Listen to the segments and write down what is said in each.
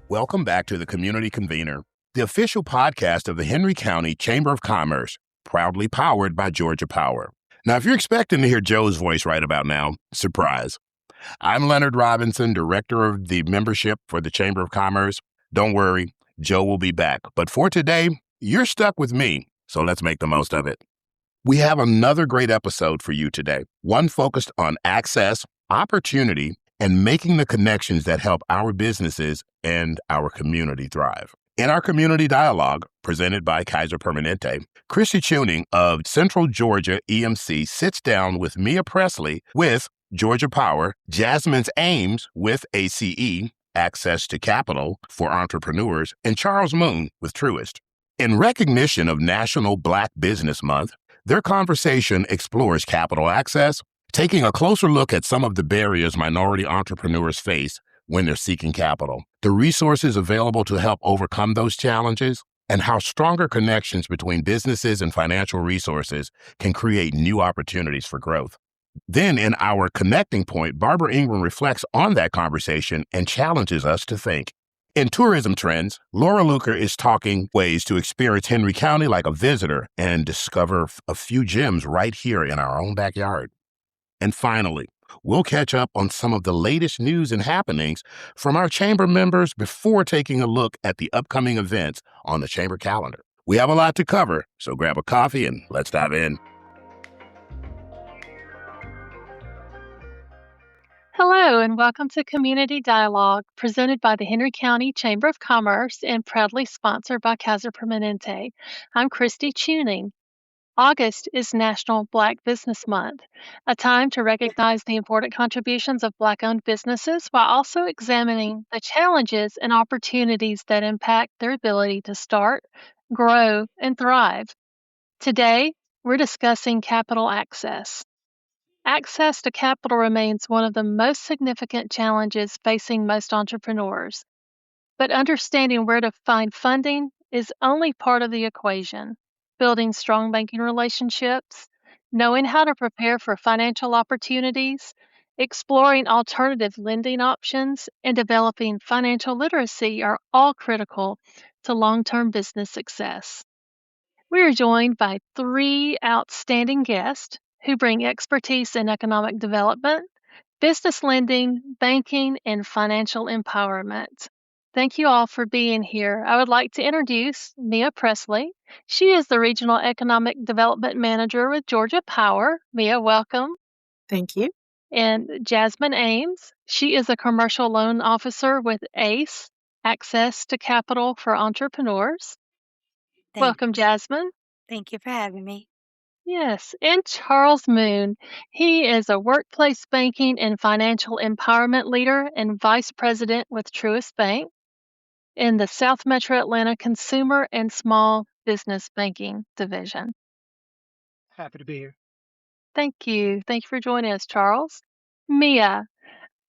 Welcome back to the Community Convener, the official podcast of the Henry County Chamber of Commerce, proudly powered by Georgia Power. Now, if you're expecting to hear Joe's voice right about now, surprise. I'm Leonard Robinson, Director of the Membership for the Chamber of Commerce. Don't worry, Joe will be back. But for today, you're stuck with me, so let's make the most of it. We have another great episode for you today, one focused on access, opportunity, and making the connections that help our businesses and our community thrive. In our community dialogue, presented by Kaiser Permanente, Christy Chewning of Central Georgia EMC sits down with Mia Pressley with Georgia Power, Jasmine Aimes with ACE, Access to Capital for Entrepreneurs, and Charles Moon with Truist. In recognition of National Black Business Month, their conversation explores capital access, taking a closer look at some of the barriers minority entrepreneurs face when they're seeking capital, the resources available to help overcome those challenges, and how stronger connections between businesses and financial resources can create new opportunities for growth. Then in our connecting point, Barbara Ingram reflects on that conversation and challenges us to think. In tourism trends, Laura Luker is talking ways to experience Henry County like a visitor and discover a few gems right here in our own backyard. And finally, we'll catch up on some of the latest news and happenings from our chamber members before taking a look at the upcoming events on the chamber calendar. We have a lot to cover, so grab a coffee and let's dive in. Hello, and welcome to Community Dialogue, presented by the Henry County Chamber of Commerce and proudly sponsored by Kaiser Permanente. I'm Christy Chewning. August is National Black Business Month, a time to recognize the important contributions of Black-owned businesses while also examining the challenges and opportunities that impact their ability to start, grow, and thrive. Today, we're discussing capital access. Access to capital remains one of the most significant challenges facing most entrepreneurs, but understanding where to find funding is only part of the equation. Building strong banking relationships, knowing how to prepare for financial opportunities, exploring alternative lending options, and developing financial literacy are all critical to long-term business success. We are joined by three outstanding guests who bring expertise in economic development, business lending, banking, and financial empowerment. Thank you all for being here. I would like to introduce Mia Pressley. She is the Regional Economic Development Manager with Georgia Power. Mia, welcome. Thank you. And Jasmine Aimes. She is a Commercial Loan Officer with ACE, Access to Capital for Entrepreneurs. Welcome, Jasmine. Thank you for having me. Yes, and Charles Moon. He is a workplace banking and financial empowerment leader and vice president with Truist Bank in the South Metro Atlanta Consumer and Small Business Banking Division. Happy to be here. Thank you. Thank you for joining us, Charles. Mia,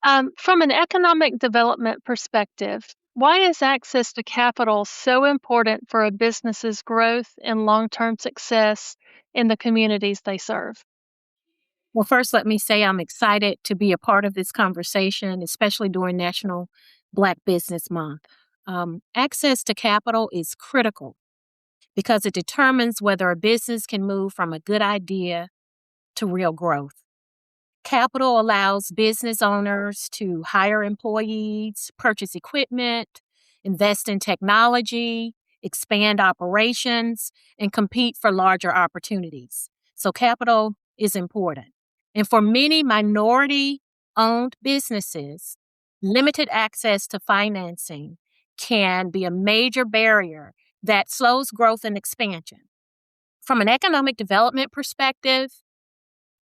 from an economic development perspective, why is access to capital so important for a business's growth and long-term success in the communities they serve? Well, first, let me say I'm excited to be a part of this conversation, especially during National Black Business Month. Access to capital is critical because it determines whether a business can move from a good idea to real growth. Capital allows business owners to hire employees, purchase equipment, invest in technology, expand operations, and compete for larger opportunities. So capital is important. And for many minority-owned businesses, limited access to financing can be a major barrier that slows growth and expansion. From an economic development perspective,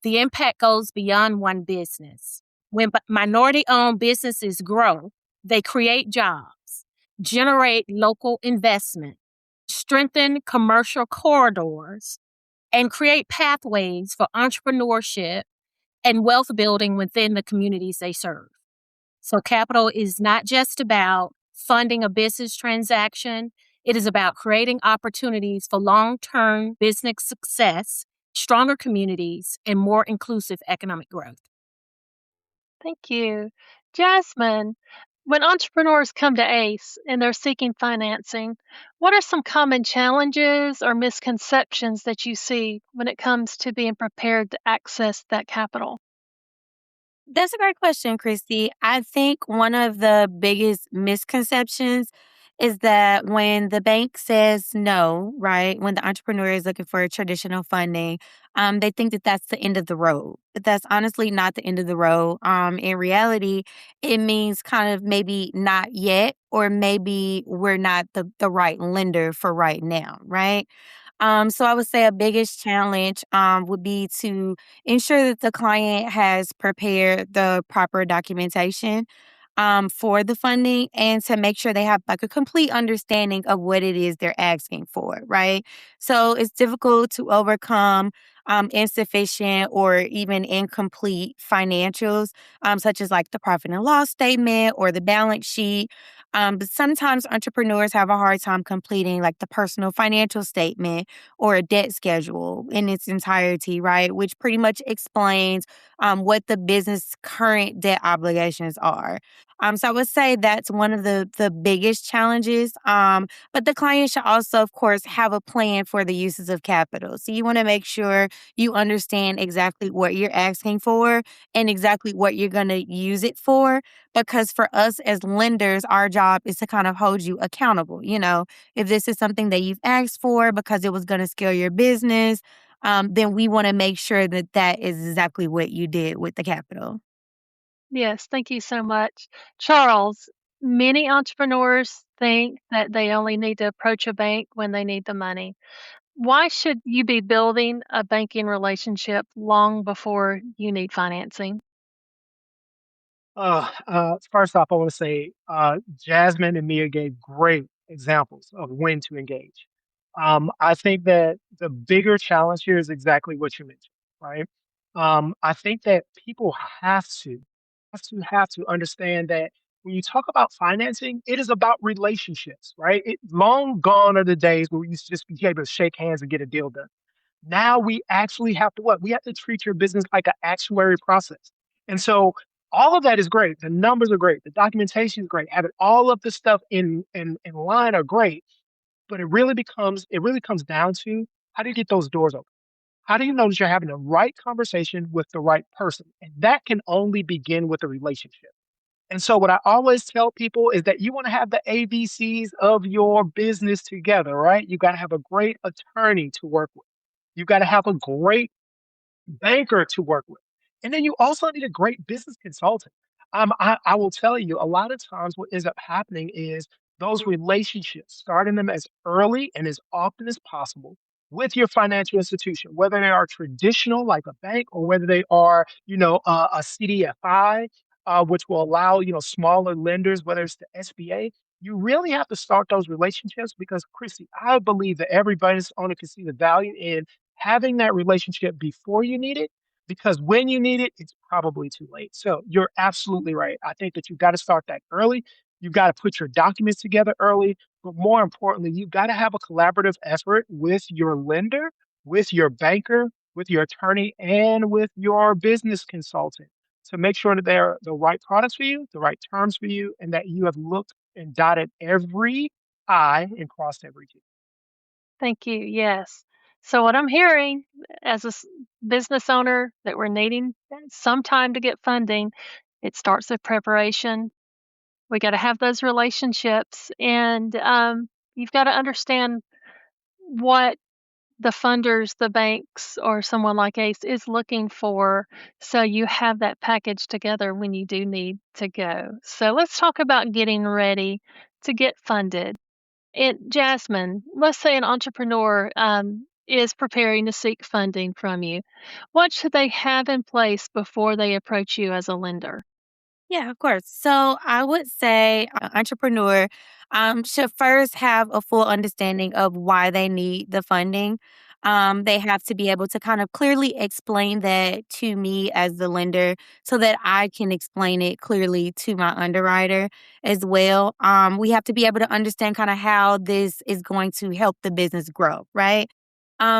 the impact goes beyond one business. When minority-owned businesses grow, they create jobs, generate local investment, strengthen commercial corridors, and create pathways for entrepreneurship and wealth building within the communities they serve. So capital is not just about funding a business transaction. It is about creating opportunities for long-term business success, stronger communities, and more inclusive economic growth. Thank you. Jasmine, When entrepreneurs come to ACE and they're seeking financing, what are some common challenges or misconceptions that you see when it comes to being prepared to access that capital? That's a great question, Christy. I think one of the biggest misconceptions is that when the bank says no, right, when the entrepreneur is looking for traditional funding, they think that that's the end of the road. But that's honestly not the end of the road. In reality, it means kind of maybe not yet, or maybe we're not the right lender for right now, right? So I would say a biggest challenge would be to ensure that the client has prepared the proper documentation for the funding and to make sure they have like a complete understanding of what it is they're asking for, right? So it's difficult to overcome insufficient or even incomplete financials, such as like the profit and loss statement or the balance sheet. But sometimes entrepreneurs have a hard time completing like the personal financial statement or a debt schedule in its entirety, right? Which pretty much explains what the business current debt obligations are. So I would say that's one of the biggest challenges. But the client should also, of course, have a plan for the uses of capital. So you want to make sure you understand exactly what you're asking for and exactly what you're going to use it for. Because for us as lenders, our job is to kind of hold you accountable. You know, if this is something that you've asked for because it was going to scale your business, then we want to make sure that that is exactly what you did with the capital. Yes, thank you so much. Charles, many entrepreneurs think that they only need to approach a bank when they need the money. Why should you be building a banking relationship long before you need financing? First off, I want to say Jasmine and Mia gave great examples of when to engage. I think that the bigger challenge here is exactly what you mentioned, right? I think that people have to understand that when you talk about financing, it is about relationships, right? Long gone are the days where we used to just be able to shake hands and get a deal done. Now we actually have to what? We have to treat your business like an actuary process. And so all of that is great. The numbers are great. The documentation is great. Having all of the stuff in line are great. But it really comes down to how do you get those doors open? How do you know that you're having the right conversation with the right person? And that can only begin with a relationship. And so what I always tell people is that you want to have the ABCs of your business together, right? You got to have a great attorney to work with. You got to have a great banker to work with. And then you also need a great business consultant. I will tell you, a lot of times what ends up happening is those relationships, starting them as early and as often as possible with your financial institution, whether they are traditional like a bank or whether they are, a CDFI, which will allow, smaller lenders, whether it's the SBA. You really have to start those relationships because, Christy, I believe that every business owner can see the value in having that relationship before you need it, because when you need it, it's probably too late. So you're absolutely right. I think that you've got to start that early. You've got to put your documents together early. But more importantly, you've got to have a collaborative effort with your lender, with your banker, with your attorney, and with your business consultant to make sure that they're the right products for you, the right terms for you, and that you have looked and dotted every I and crossed every T. Thank you. Yes. So, what I'm hearing as a business owner that we're needing some time to get funding, it starts with preparation. We got to have those relationships, and you've got to understand what the funders, the banks, or someone like ACE is looking for, so you have that package together when you do need to go. So, let's talk about getting ready to get funded. And Jasmine, let's say an entrepreneur is preparing to seek funding from you. What should they have in place before they approach you as a lender? Yeah, of course. So I would say an entrepreneur should first have a full understanding of why they need the funding. They have to be able to kind of clearly explain that to me as the lender so that I can explain it clearly to my underwriter as well. We have to be able to understand kind of how this is going to help the business grow, right?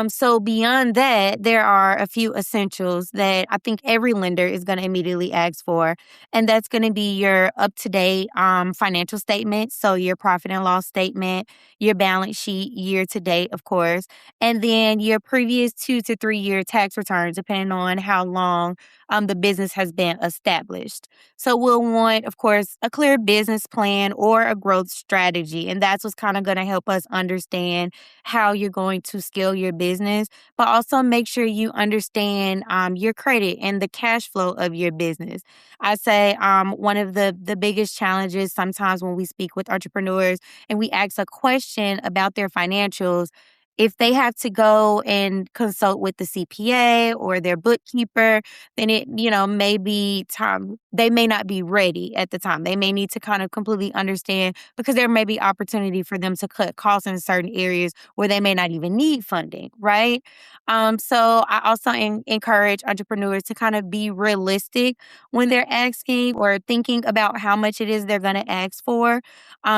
So beyond that, there are a few essentials that I think every lender is going to immediately ask for, and that's going to be your up-to-date financial statement, so your profit and loss statement, your balance sheet year to date, of course, and then your previous 2 to 3 year tax returns, depending on how long the business has been established. So we'll want, of course, a clear business plan or a growth strategy, and that's what's kind of going to help us understand how you're going to scale your business, but also make sure you understand your credit and the cash flow of your business. I say one of the biggest challenges sometimes when we speak with entrepreneurs and we ask a question about their financials, if they have to go and consult with the CPA or their bookkeeper, then it, may be time. They may not be ready at the time. They may need to kind of completely understand because there may be opportunity for them to cut costs in certain areas where they may not even need funding, right? So I also encourage entrepreneurs to kind of be realistic when they're asking or thinking about how much it is they're going to ask for.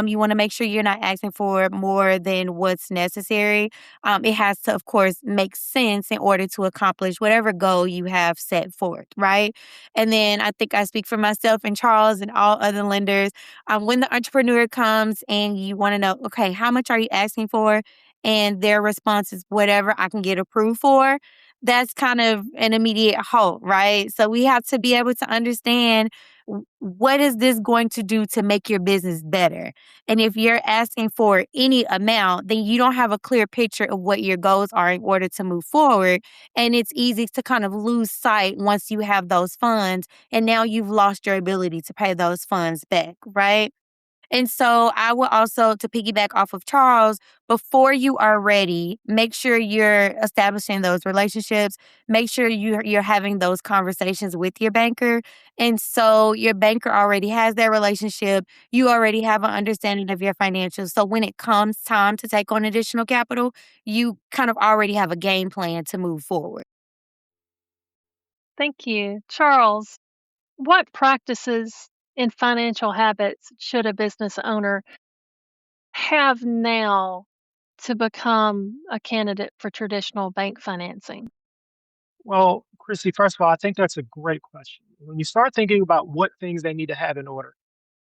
You want to make sure you're not asking for more than what's necessary. It has to, of course, make sense in order to accomplish whatever goal you have set forth, right? And then I think I speak for myself and Charles and all other lenders. When the entrepreneur comes and you want to know, okay, how much are you asking for? And their response is whatever I can get approved for. That's kind of an immediate halt, right? So we have to be able to understand what is this going to do to make your business better? And if you're asking for any amount, then you don't have a clear picture of what your goals are in order to move forward. And it's easy to kind of lose sight once you have those funds. And now you've lost your ability to pay those funds back, right? And so I will also, to piggyback off of Charles, before you are ready, make sure you're establishing those relationships. Make sure you're having those conversations with your banker. And so your banker already has that relationship. You already have an understanding of your financials. So when it comes time to take on additional capital, you kind of already have a game plan to move forward. Thank you. Charles, what practices and financial habits should a business owner have now to become a candidate for traditional bank financing? Well, Christy, first of all, I think that's a great question. When you start thinking about what things they need to have in order,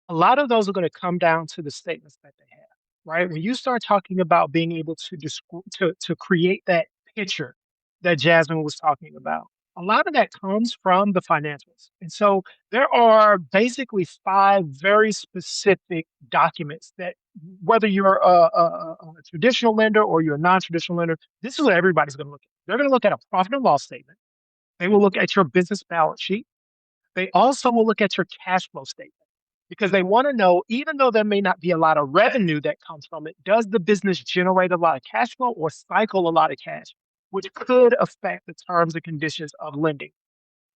a lot of those are going to come down to the statements that they have, right? When you start talking about being able to to create that picture that Jasmine was talking about, a lot of that comes from the financials. And so there are basically five very specific documents that, whether you're a traditional lender or you're a non-traditional lender, this is what everybody's going to look at. They're going to look at a profit and loss statement. They will look at your business balance sheet. They also will look at your cash flow statement because they want to know, even though there may not be a lot of revenue that comes from it, does the business generate a lot of cash flow or cycle a lot of cash, which could affect the terms and conditions of lending.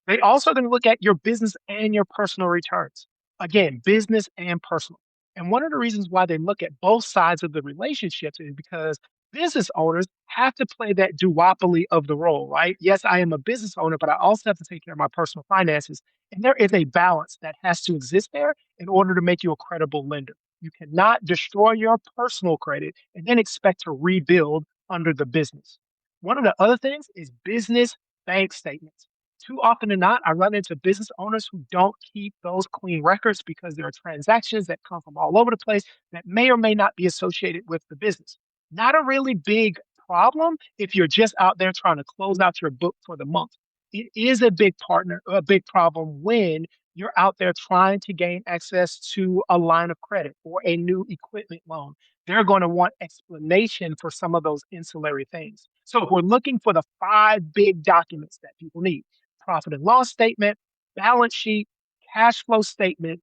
They also going to look at your business and your personal returns. Again, business and personal. And one of the reasons why they look at both sides of the relationships is because business owners have to play that duopoly of the role, right? Yes, I am a business owner, but I also have to take care of my personal finances. And there is a balance that has to exist there in order to make you a credible lender. You cannot destroy your personal credit and then expect to rebuild under the business. One of the other things is business bank statements. Too often than not, I run into business owners who don't keep those clean records because there are transactions that come from all over the place that may or may not be associated with the business. Not a really big problem if you're just out there trying to close out your book for the month. It is a big problem when you're out there trying to gain access to a line of credit or a new equipment loan. They're going to want explanation for some of those ancillary things. So if we're looking for the five big documents that people need, profit and loss statement, balance sheet, cash flow statement,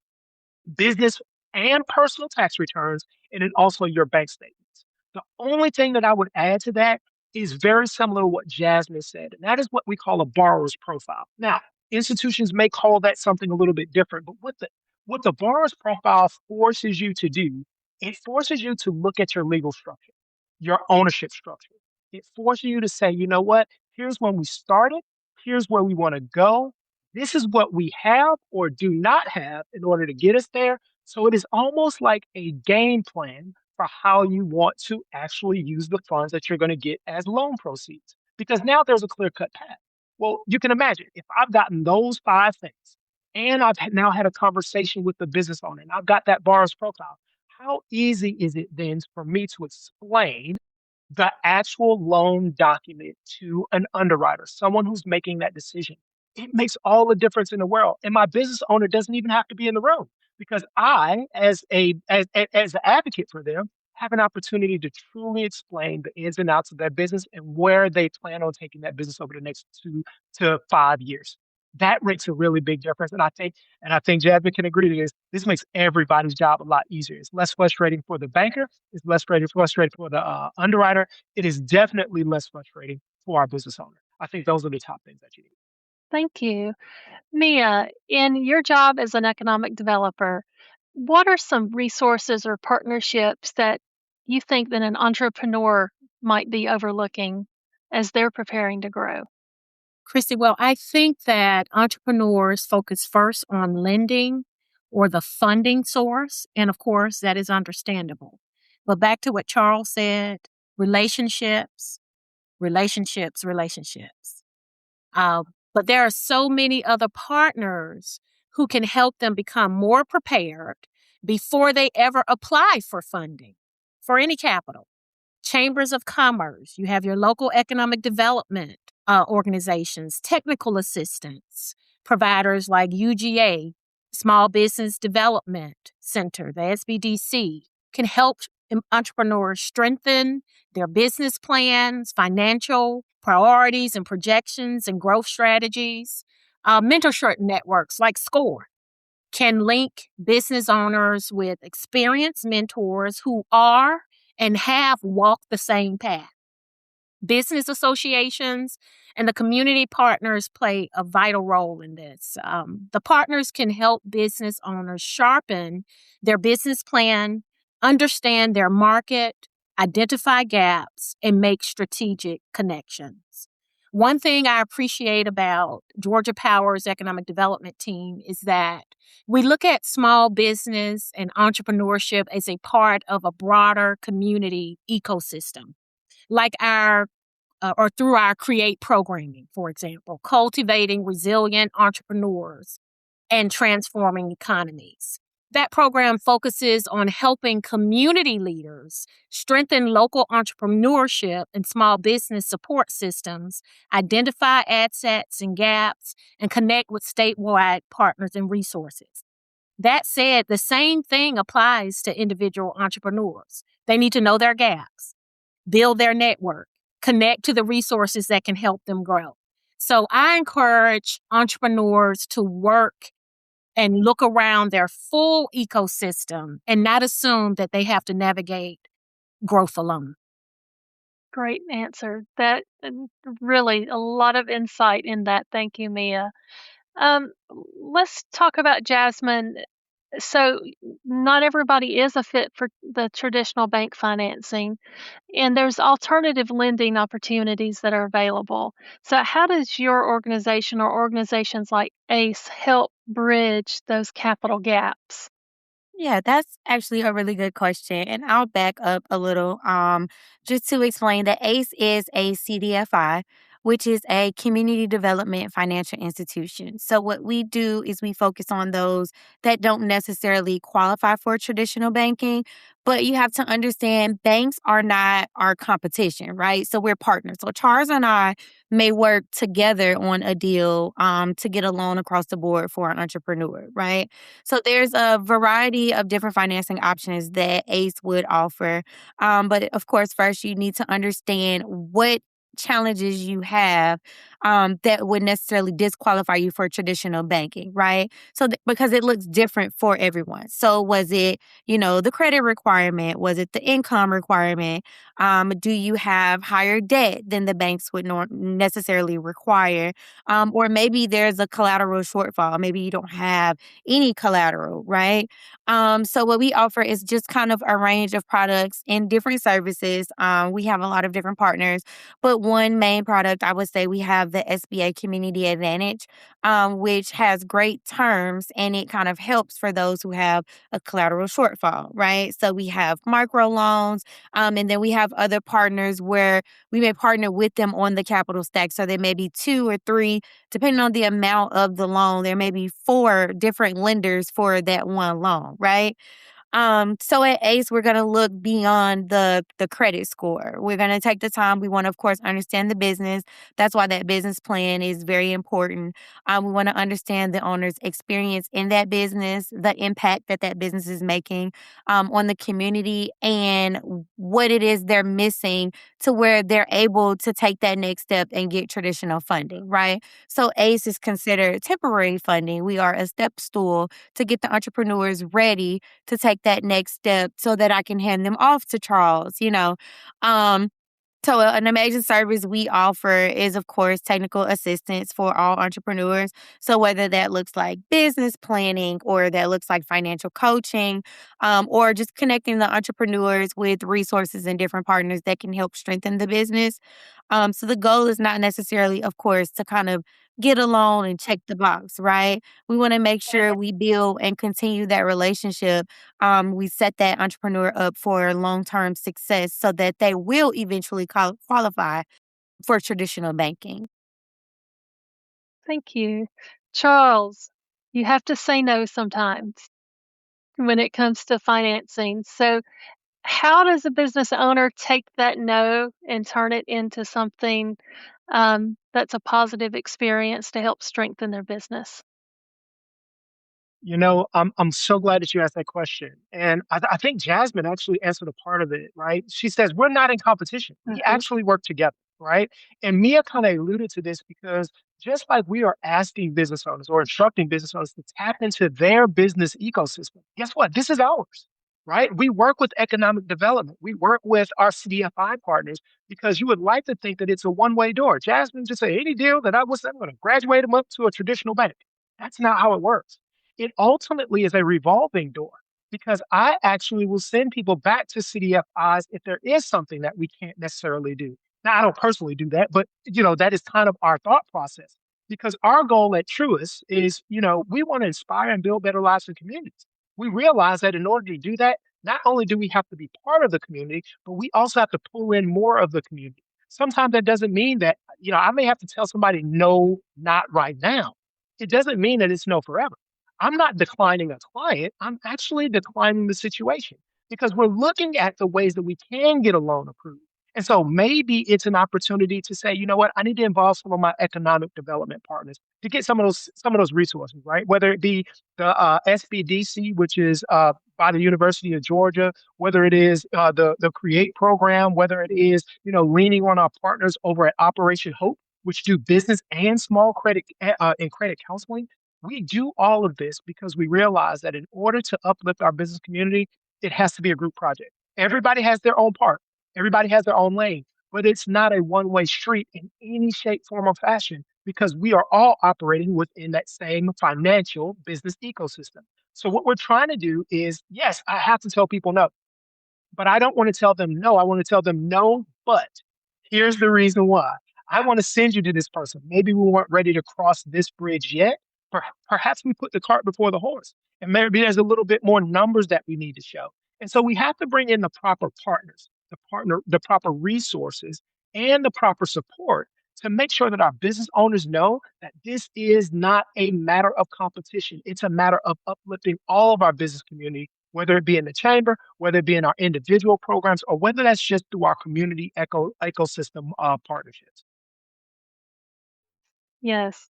business and personal tax returns, and then also your bank statements. The only thing that I would add to that is very similar to what Jasmine said, and that is what we call a borrower's profile. Now, institutions may call that something a little bit different, but what the borrower's profile forces you to do, it forces you to look at your legal structure, your ownership structure. It forces you to say, you know what, here's when we started, here's where we want to go. This is what we have or do not have in order to get us there. So it is almost like a game plan for how you want to actually use the funds that you're going to get as loan proceeds. Because now there's a clear cut path. Well, you can imagine if I've gotten those five things and now had a conversation with the business owner and I've got that borrower's profile, how easy is it then for me to explain the actual loan document to an underwriter, someone who's making that decision? It makes all the difference in the world. And my business owner doesn't even have to be in the room because I, as an advocate for them, have an opportunity to truly explain the ins and outs of their business and where they plan on taking that business over the next 2 to 5 years. That makes a really big difference. And I think Jasmine can agree to this. This makes everybody's job a lot easier. It's less frustrating for the banker. It's less frustrating for the underwriter. It is definitely less frustrating for our business owner. I think those are the top things that you need. Thank you. Mia, in your job as an economic developer, what are some resources or partnerships that you think that an entrepreneur might be overlooking as they're preparing to grow? Christy, well, I think that entrepreneurs focus first on lending or the funding source. And of course, that is understandable. But back to what Charles said, relationships, relationships, relationships. But there are so many other partners who can help them become more prepared before they ever apply for funding for any capital. Chambers of commerce, you have your local economic development organizations, technical assistance, providers like UGA, Small Business Development Center, the SBDC, can help entrepreneurs strengthen their business plans, financial priorities and projections and growth strategies. Mentorship networks like SCORE can link business owners with experienced mentors who are and have walked the same path. Business associations and the community partners play a vital role in this. The partners can help business owners sharpen their business plan, understand their market, identify gaps, and make strategic connections. One thing I appreciate about Georgia Power's economic development team is that we look at small business and entrepreneurship as a part of a broader community ecosystem, like or through our CREATE programming, for example, cultivating resilient entrepreneurs and transforming economies. That program focuses on helping community leaders strengthen local entrepreneurship and small business support systems, identify assets and gaps, and connect with statewide partners and resources. That said, the same thing applies to individual entrepreneurs. They need to know their gaps, build their network, connect to the resources that can help them grow. So I encourage entrepreneurs to work and look around their full ecosystem and not assume that they have to navigate growth alone. Great answer. That really a lot of insight in that. Thank you, Mia. Let's talk about Jasmine. So not everybody is a fit for the traditional bank financing, and there's alternative lending opportunities that are available. So how does your organization or organizations like ACE help bridge those capital gaps? Yeah, that's actually a really good question. And I'll back up a little just to explain that ACE is a CDFI, which is a community development financial institution. So what we do is we focus on those that don't necessarily qualify for traditional banking, but you have to understand banks are not our competition, right? So we're partners. So Charles and I may work together on a deal to get a loan across the board for an entrepreneur, right? So there's a variety of different financing options that ACE would offer. But of course, first you need to understand what challenges you have that would necessarily disqualify you for traditional banking, right? So because it looks different for everyone. So was it, the credit requirement? Was it the income requirement? Do you have higher debt than the banks would necessarily require? Or maybe there's a collateral shortfall. Maybe you don't have any collateral, right? So what we offer is just kind of a range of products and different services. We have a lot of different partners, but one main product, I would say we have the SBA Community Advantage, which has great terms and it kind of helps for those who have a collateral shortfall, right? So we have micro loans, and then we have other partners where we may partner with them on the capital stack. So there may be 2 or 3, depending on the amount of the loan, there may be 4 different lenders for that one loan, right? So at ACE, we're going to look beyond the credit score. We're going to take the time. We want to, of course, understand the business. That's why that business plan is very important. We want to understand the owner's experience in that business, the impact that that business is making on the community, and what it is they're missing to where they're able to take that next step and get traditional funding, right? So ACE is considered temporary funding. We are a step stool to get the entrepreneurs ready to take that next step so that I can hand them off to Charles, you know. Um, so an amazing service we offer is, of course, technical assistance for all entrepreneurs. So whether that looks like business planning or that looks like financial coaching, or just connecting the entrepreneurs with resources and different partners that can help strengthen the business. So the goal is not necessarily, of course, to kind of get a loan and check the box, right? We want to make sure we build and continue that relationship. We set that entrepreneur up for long-term success so that they will eventually qualify for traditional banking. Thank you. Charles, you have to say no sometimes when it comes to financing. So, how does a business owner take that no and turn it into something that's a positive experience to help strengthen their business? I'm so glad that you asked that question, and I think Jasmine actually answered a part of it, right? She says we're not in competition; we Mhm. actually work together, right? And Mia kind of alluded to this because just like we are asking business owners or instructing business owners to tap into their business ecosystem, guess what? This is ours, right? We work with economic development. We work with our CDFI partners because you would like to think that it's a one-way door. Jasmine just say any deal that I'm going to graduate them up to a traditional bank. That's not how it works. It ultimately is a revolving door because I actually will send people back to CDFIs if there is something that we can't necessarily do. Now, I don't personally do that, but that is kind of our thought process because our goal at Truist is, we want to inspire and build better lives in communities. We realize that in order to do that, not only do we have to be part of the community, but we also have to pull in more of the community. Sometimes that doesn't mean that, I may have to tell somebody, no, not right now. It doesn't mean that it's no forever. I'm not declining a client. I'm actually declining the situation because we're looking at the ways that we can get a loan approved. And so maybe it's an opportunity to say, you know what, I need to involve some of my economic development partners to get some of those resources, right? Whether it be the SBDC, which is by the University of Georgia, whether it is the Create program, whether it is leaning on our partners over at Operation Hope, which do business and small credit and credit counseling. We do all of this because we realize that in order to uplift our business community, it has to be a group project. Everybody has their own part, everybody has their own lane, but it's not a one-way street in any shape, form, or fashion because we are all operating within that same financial business ecosystem. So, what we're trying to do is yes, I have to tell people no, but I don't want to tell them no. I want to tell them no, but here's the reason why. I want to send you to this person. Maybe we weren't ready to cross this bridge yet. Perhaps we put the cart before the horse, and maybe there's a little bit more numbers that we need to show. And so we have to bring in the proper partners, the proper resources, and the proper support to make sure that our business owners know that this is not a matter of competition. It's a matter of uplifting all of our business community, whether it be in the chamber, whether it be in our individual programs, or whether that's just through our community ecosystem partnerships. Yes.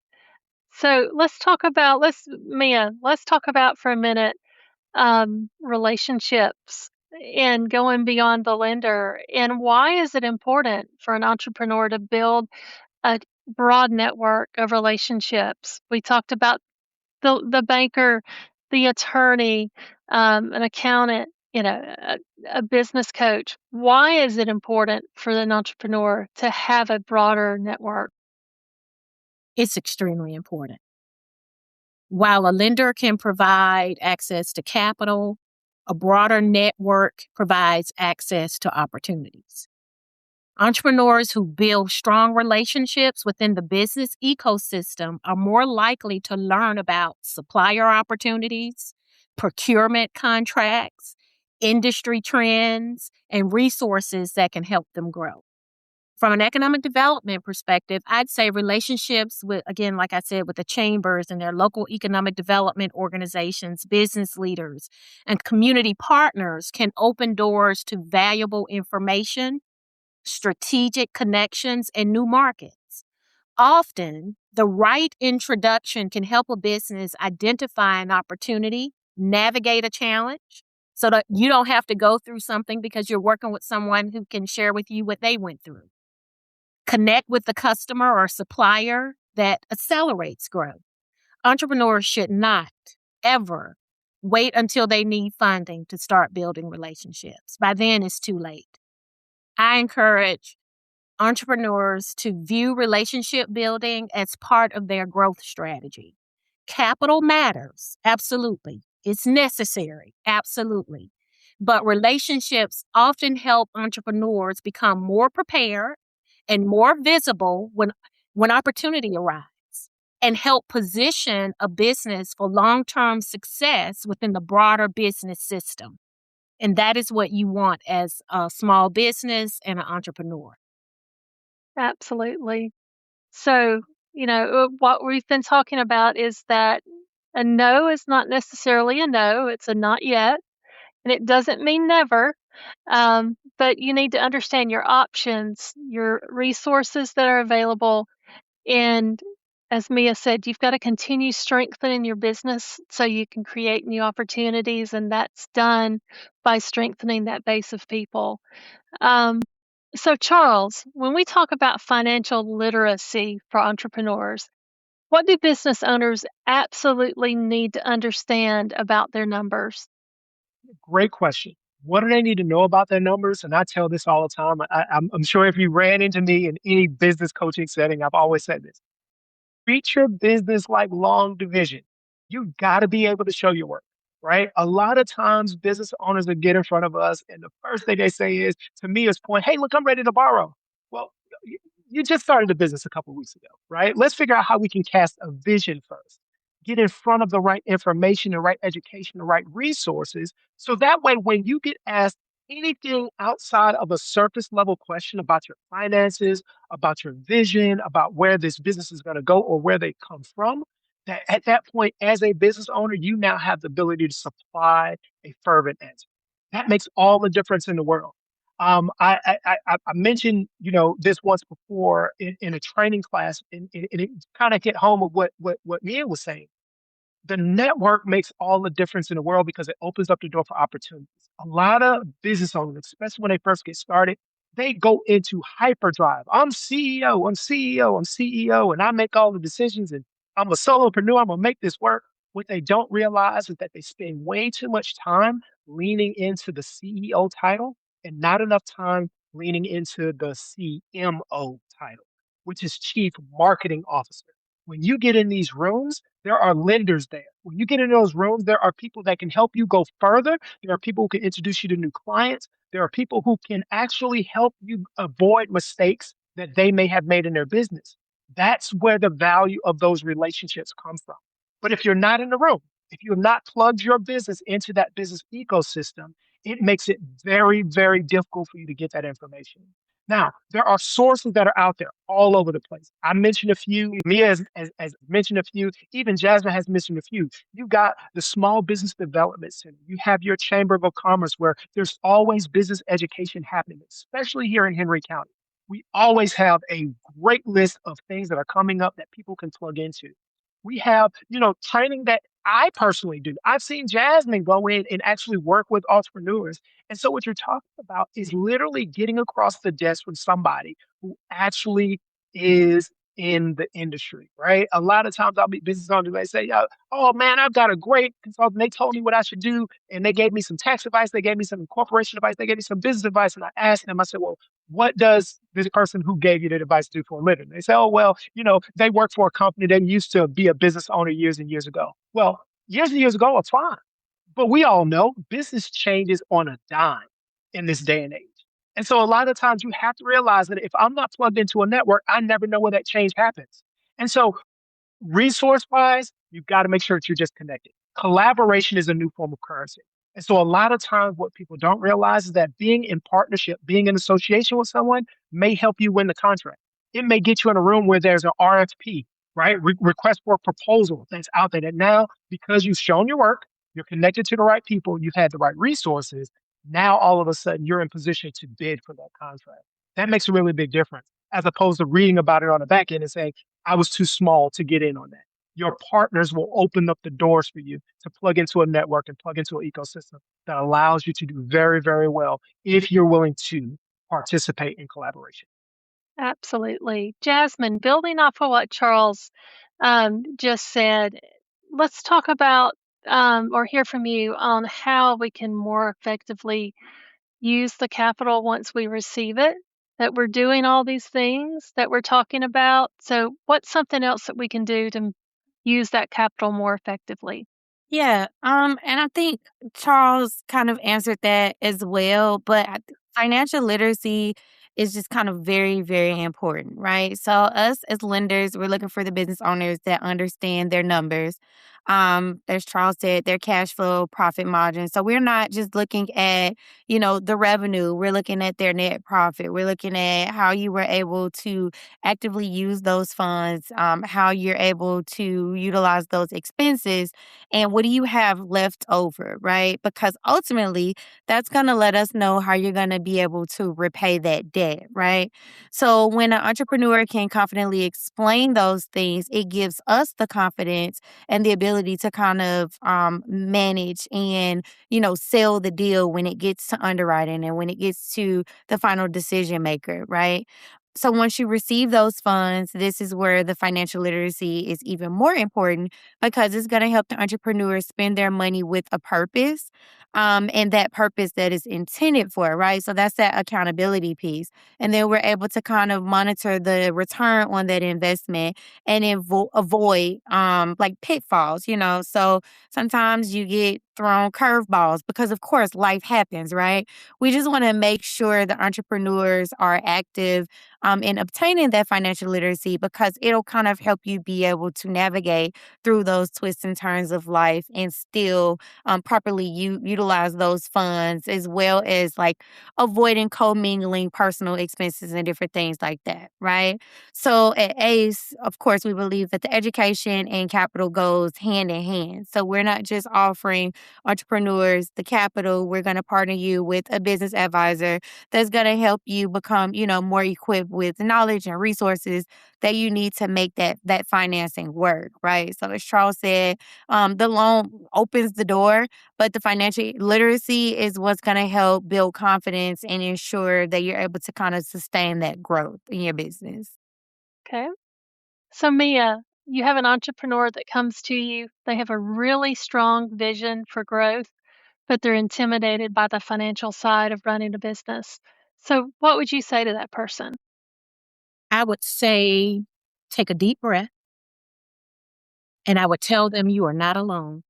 So let's talk about for a minute relationships and going beyond the lender. And why is it important for an entrepreneur to build a broad network of relationships? We talked about the banker, the attorney, an accountant, a business coach. Why is it important for an entrepreneur to have a broader network? It's extremely important. While a lender can provide access to capital, a broader network provides access to opportunities. Entrepreneurs who build strong relationships within the business ecosystem are more likely to learn about supplier opportunities, procurement contracts, industry trends, and resources that can help them grow. From an economic development perspective, I'd say relationships with, again, like I said, with the chambers and their local economic development organizations, business leaders, and community partners can open doors to valuable information, strategic connections, and new markets. Often, the right introduction can help a business identify an opportunity, navigate a challenge, so that you don't have to go through something because you're working with someone who can share with you what they went through. Connect with the customer or supplier that accelerates growth. Entrepreneurs should not ever wait until they need funding to start building relationships. By then, it's too late. I encourage entrepreneurs to view relationship building as part of their growth strategy. Capital matters, absolutely. It's necessary, absolutely. But relationships often help entrepreneurs become more prepared and more visible when opportunity arrives, and help position a business for long-term success within the broader business system. And that is what you want as a small business and an entrepreneur. Absolutely. So, what we've been talking about is that a no is not necessarily a no, it's a not yet, and it doesn't mean never. But you need to understand your options, your resources that are available. And as Mia said, you've got to continue strengthening your business so you can create new opportunities. And that's done by strengthening that base of people. So, Charles, when we talk about financial literacy for entrepreneurs, what do business owners absolutely need to understand about their numbers? Great question. What do they need to know about their numbers? And I tell this all the time. I'm sure if you ran into me in any business coaching setting, I've always said this. Treat your business like long division. You got to be able to show your work, right? A lot of times business owners will get in front of us and the first thing they say is, to me, is point, hey, look, I'm ready to borrow. Well, y- you just started a business a couple of weeks ago, right? Let's figure out how we can cast a vision first. Get in front of the right information, the right education, the right resources. So that way, when you get asked anything outside of a surface level question about your finances, about your vision, about where this business is going to go or where they come from, that at that point, as a business owner, you now have the ability to supply a fervent answer. That makes all the difference in the world. I mentioned this once before in a training class, and it kind of hit home with what Mia was saying. The network makes all the difference in the world because it opens up the door for opportunities. A lot of business owners, especially when they first get started, they go into hyperdrive. I'm CEO, I'm CEO, I'm CEO, and I make all the decisions and I'm a solopreneur, I'm gonna make this work. What they don't realize is that they spend way too much time leaning into the CEO title and not enough time leaning into the CMO title, which is Chief Marketing Officer. When you get in these rooms, there are lenders there. When you get in those rooms, there are people that can help you go further. There are people who can introduce you to new clients. There are people who can actually help you avoid mistakes that they may have made in their business. That's where the value of those relationships come from. But if you're not in the room, if you have not plugged your business into that business ecosystem, it makes it very, very difficult for you to get that information. Now, there are sources that are out there all over the place. I mentioned a few. Mia has mentioned a few. Even Jasmine has mentioned a few. You got the Small Business Development Center. You have your Chamber of Commerce where there's always business education happening, especially here in Henry County. We always have a great list of things that are coming up that people can plug into. We have, training that I personally do. I've seen Jasmine go in and actually work with entrepreneurs. And so what you're talking about is literally getting across the desk with somebody who actually is in the industry, right? A lot of times I'll be business owners, they say, oh man, I've got a great consultant. They told me what I should do. And they gave me some tax advice. They gave me some corporation advice. They gave me some business advice. And I asked them, I said, well, what does this person who gave you the advice do for a living? They say, oh, well, they work for a company that used to be a business owner years and years ago. Well, years and years ago, it's fine. But we all know business changes on a dime in this day and age. And so a lot of times you have to realize that if I'm not plugged into a network, I never know where that change happens. And so resource wise, you've got to make sure that you're just connected. Collaboration is a new form of currency. And so a lot of times what people don't realize is that being in partnership, being in association with someone may help you win the contract. It may get you in a room where there's an RFP, right? Request for a proposal that's out there that now, because you've shown your work, you're connected to the right people, you've had the right resources. Now all of a sudden you're in position to bid for that contract. That makes a really big difference as opposed to reading about it on the back end and saying, I was too small to get in on that. Your partners will open up the doors for you to plug into a network and plug into an ecosystem that allows you to do very, very well if you're willing to participate in collaboration. Absolutely. Jasmine, building off of what Charles just said, let's talk about or hear from you on how we can more effectively use the capital once we receive it, that we're doing all these things that we're talking about. So, what's something else that we can do to use that capital more effectively? Yeah, and I think Charles kind of answered that as well, but financial literacy is just kind of very, very important, right? So us as lenders, we're looking for the business owners that understand their numbers. As Charles said, their cash flow, profit margin. So we're not just looking at, the revenue. We're looking at their net profit. We're looking at how you were able to actively use those funds, how you're able to utilize those expenses and what do you have left over, right? Because ultimately, that's going to let us know how you're going to be able to repay that debt, right? So when an entrepreneur can confidently explain those things, it gives us the confidence and the ability to kind of manage and, sell the deal when it gets to underwriting and when it gets to the final decision maker, right? So once you receive those funds, this is where the financial literacy is even more important because it's going to help the entrepreneurs spend their money with a purpose, and that purpose that is intended for, right? So that's that accountability piece. And then we're able to kind of monitor the return on that investment and avoid like pitfalls. So sometimes you get thrown curveballs because of course life happens, right? We just want to make sure the entrepreneurs are active in obtaining that financial literacy because it'll kind of help you be able to navigate through those twists and turns of life and still properly utilize those funds as well as like avoiding commingling personal expenses and different things like that, right? So at ACE, of course, we believe that the education and capital goes hand in hand. So we're not just offering entrepreneurs the capital, we're going to partner you with a business advisor that's going to help you become, more equipped with knowledge and resources that you need to make that financing work, right? So as Charles said, the loan opens the door, but the financial literacy is what's going to help build confidence and ensure that you're able to kind of sustain that growth in your business. Okay. So, Mia, you have an entrepreneur that comes to you. They have a really strong vision for growth, but they're intimidated by the financial side of running a business. So, what would you say to that person? I would say take a deep breath and I would tell them you are not alone.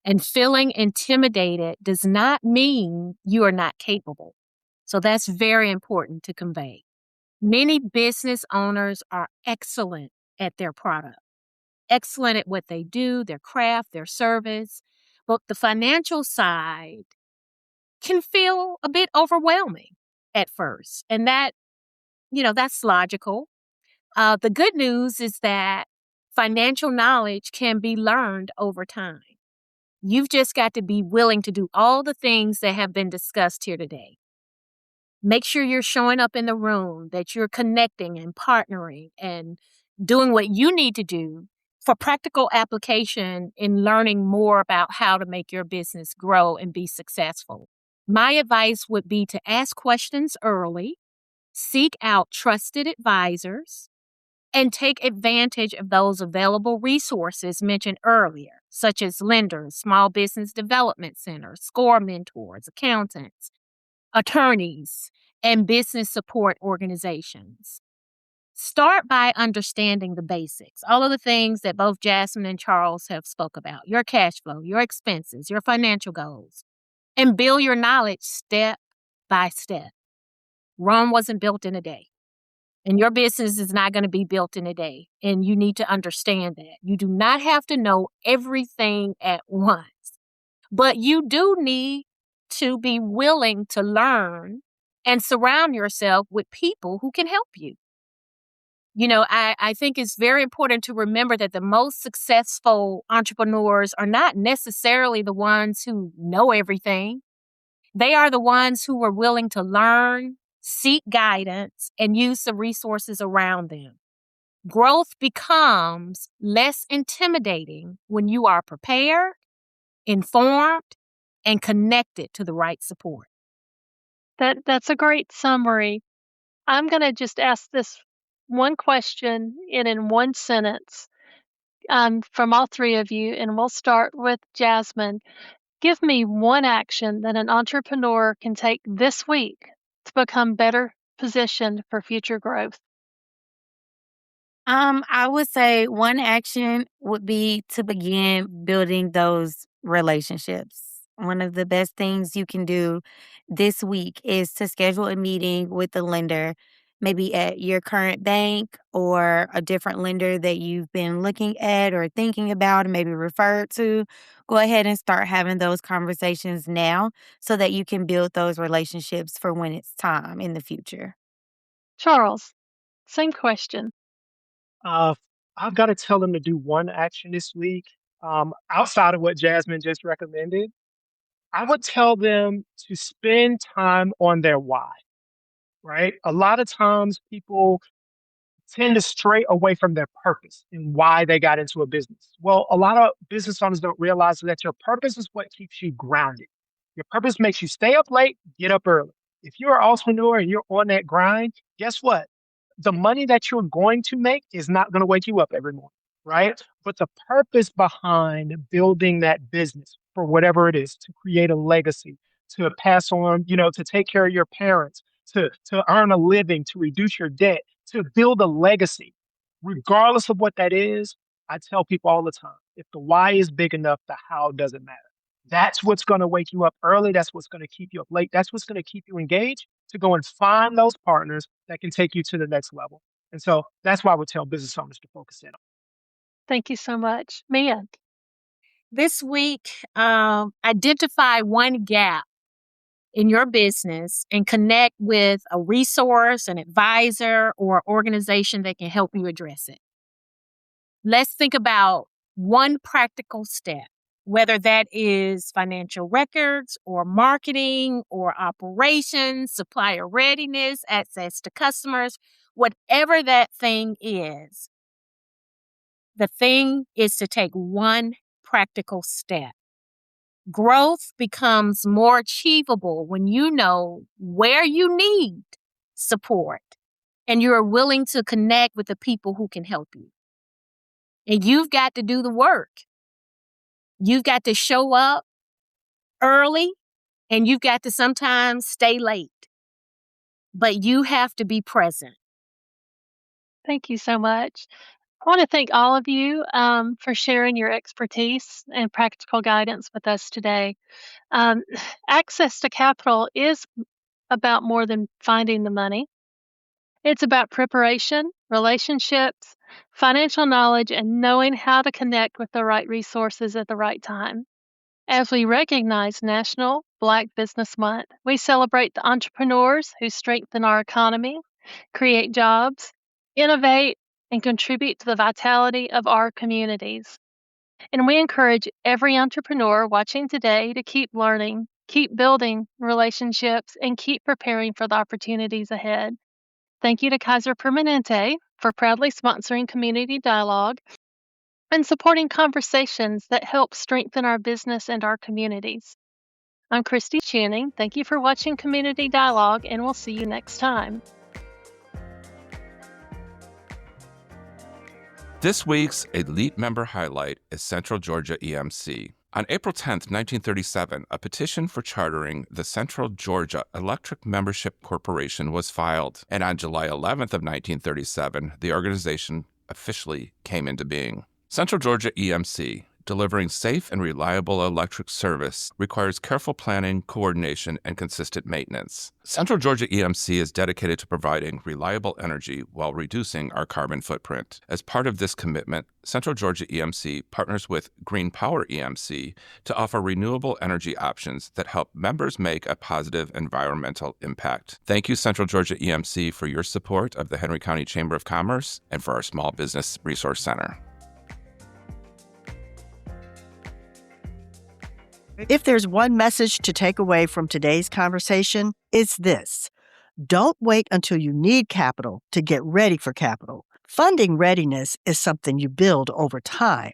And feeling intimidated does not mean you are not capable. So that's very important to convey. Many business owners are excellent at their product, excellent at what they do, their craft, their service. But the financial side can feel a bit overwhelming at first. And that's logical. The good news is that financial knowledge can be learned over time. You've just got to be willing to do all the things that have been discussed here today. Make sure you're showing up in the room, that you're connecting and partnering and doing what you need to do for practical application in learning more about how to make your business grow and be successful. My advice would be to ask questions early, seek out trusted advisors, and take advantage of those available resources mentioned earlier, such as lenders, small business development centers, SCORE mentors, accountants, attorneys, and business support organizations. Start by understanding the basics, all of the things that both Jasmine and Charles have spoke about, your cash flow, your expenses, your financial goals, and build your knowledge step by step. Rome wasn't built in a day. And your business is not going to be built in a day. And you need to understand that. You do not have to know everything at once. But you do need to be willing to learn and surround yourself with people who can help you. You know, I think it's very important to remember that the most successful entrepreneurs are not necessarily the ones who know everything. They are the ones who are willing to learn, seek guidance, and use the resources around them. Growth becomes less intimidating when you are prepared, informed, and connected to the right support. That's a great summary. I'm going to just ask this one question in one sentence from all three of you, and we'll start with Jasmine. Give me one action that an entrepreneur can take this week to become better positioned for future growth. I would say one action would be to begin building those relationships. One of the best things you can do this week is to schedule a meeting with the lender, maybe at your current bank or a different lender that you've been looking at or thinking about and maybe referred to. Go ahead and start having those conversations now so that you can build those relationships for when it's time in the future. Charles, same question. I've got to tell them to do one action this week. Outside of what Jasmine just recommended, I would tell them to spend time on their why, right? A lot of times people tend to stray away from their purpose and why they got into a business. Well, a lot of business owners don't realize that your purpose is what keeps you grounded. Your purpose makes you stay up late, get up early. If you're an entrepreneur and you're on that grind, guess what? The money that you're going to make is not going to wake you up every morning, right? But the purpose behind building that business for whatever it is, to create a legacy, to pass on, to take care of your parents, to earn a living, to reduce your debt, to build a legacy, regardless of what that is. I tell people all the time, if the why is big enough, the how doesn't matter. That's what's going to wake you up early. That's what's going to keep you up late. That's what's going to keep you engaged to go and find those partners that can take you to the next level. And so that's why I would tell business owners to focus in on. Thank you so much. Mia. This week, identify one gap in your business and connect with a resource, an advisor, or organization that can help you address it. Let's think about one practical step, whether that is financial records or marketing or operations, supplier readiness, access to customers, whatever that thing is. The thing is to take one practical step. Growth becomes more achievable when you know where you need support and you're willing to connect with the people who can help you. And you've got to do the work. You've got to show up early and you've got to sometimes stay late. But you have to be present. Thank you so much. I want to thank all of you for sharing your expertise and practical guidance with us today. Access to capital is about more than finding the money. It's about preparation, relationships, financial knowledge, and knowing how to connect with the right resources at the right time. As we recognize National Black Business Month, we celebrate the entrepreneurs who strengthen our economy, create jobs, innovate, and contribute to the vitality of our communities. And we encourage every entrepreneur watching today to keep learning, keep building relationships, and keep preparing for the opportunities ahead. Thank you to Kaiser Permanente for proudly sponsoring Community Dialogue and supporting conversations that help strengthen our business and our communities. I'm Christy Chewning. Thank you for watching Community Dialogue, and we'll see you next time. This week's Elite Member Highlight is Central Georgia EMC. On April 10, 1937, a petition for chartering the Central Georgia Electric Membership Corporation was filed, and on July 11th of 1937, the organization officially came into being. Central Georgia EMC delivering safe and reliable electric service requires careful planning, coordination, and consistent maintenance. Central Georgia EMC is dedicated to providing reliable energy while reducing our carbon footprint. As part of this commitment, Central Georgia EMC partners with Green Power EMC to offer renewable energy options that help members make a positive environmental impact. Thank you, Central Georgia EMC, for your support of the Henry County Chamber of Commerce and for our Small Business Resource Center. If there's one message to take away from today's conversation, it's this. Don't wait until you need capital to get ready for capital. Funding readiness is something you build over time.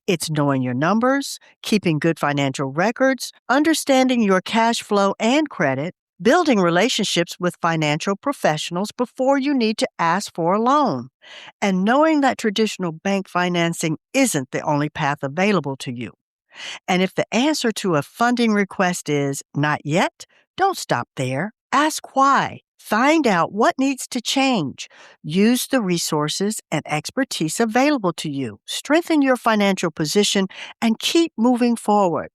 It's knowing your numbers, keeping good financial records, understanding your cash flow and credit, building relationships with financial professionals before you need to ask for a loan, and knowing that traditional bank financing isn't the only path available to you. And if the answer to a funding request is not yet, don't stop there. Ask why. Find out what needs to change. Use the resources and expertise available to you. Strengthen your financial position and keep moving forward.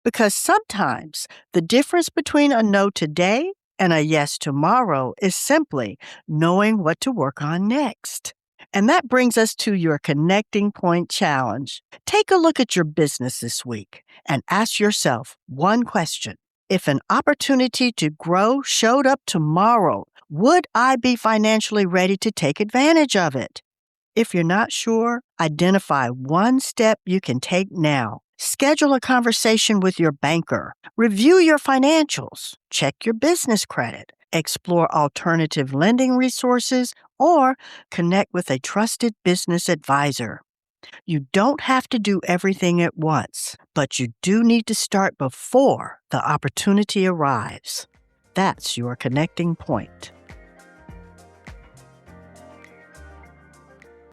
Because sometimes the difference between a no today and a yes tomorrow is simply knowing what to work on next. And that brings us to your Connecting Point Challenge. Take a look at your business this week and ask yourself one question. If an opportunity to grow showed up tomorrow, would I be financially ready to take advantage of it? If you're not sure, identify one step you can take now. Schedule a conversation with your banker. Review your financials. Check your business credit. Explore alternative lending resources or connect with a trusted business advisor. You don't have to do everything at once, but you do need to start before the opportunity arrives. That's your connecting point.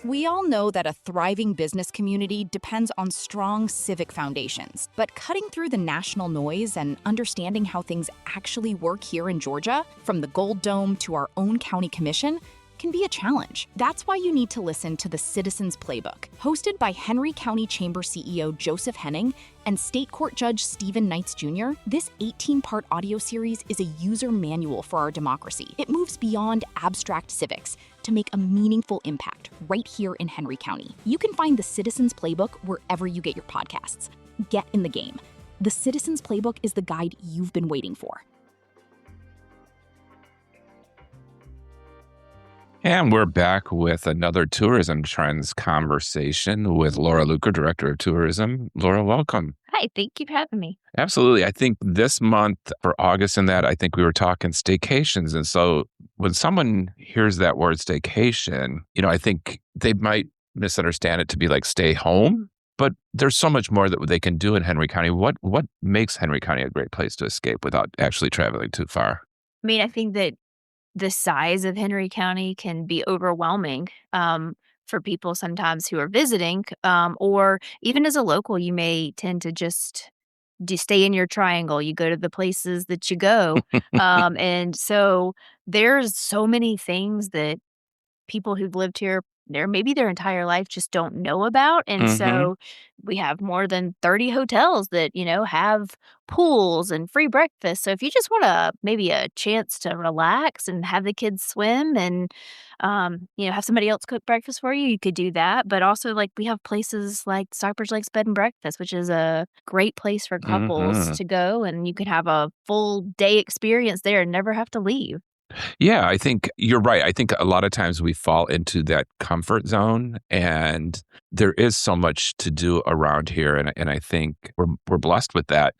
We all know that a thriving business community depends on strong civic foundations, but cutting through the national noise and understanding how things actually work here in Georgia, from the Gold Dome to our own county commission, can be a challenge. That's why you need to listen to the Citizens Playbook, hosted by Henry County Chamber CEO Joseph Henning and State Court Judge Stephen Knights Jr. This 18-part audio series is a user manual for our democracy. It moves beyond abstract civics to make a meaningful impact right here in Henry County. You can find the Citizens Playbook wherever you get your podcasts. Get in the game. The Citizens Playbook is the guide you've been waiting for. And we're back with another Tourism Trends conversation with Laura Luker, Director of Tourism. Laura, welcome. Hi, thank you for having me. Absolutely. I think this month for August and that, I think we were talking staycations. And so when someone hears that word staycation, I think they might misunderstand it to be like stay home. But there's so much more that they can do in Henry County. What makes Henry County a great place to escape without actually traveling too far? I mean, I think that the size of Henry County can be overwhelming for people sometimes who are visiting, or even as a local, you may tend to just stay in your triangle. You go to the places that you go. And so there's so many things that people who've lived here maybe their entire life just don't know about. And so we have more than 30 hotels that, have pools and free breakfast. So if you just want maybe a chance to relax and have the kids swim and, have somebody else cook breakfast for you, you could do that. But also we have places like Stockbridge Lakes Bed and Breakfast, which is a great place for couples to go, and you can have a full day experience there and never have to leave. Yeah, I think you're right. I think a lot of times we fall into that comfort zone, and there is so much to do around here. And I think we're blessed with that.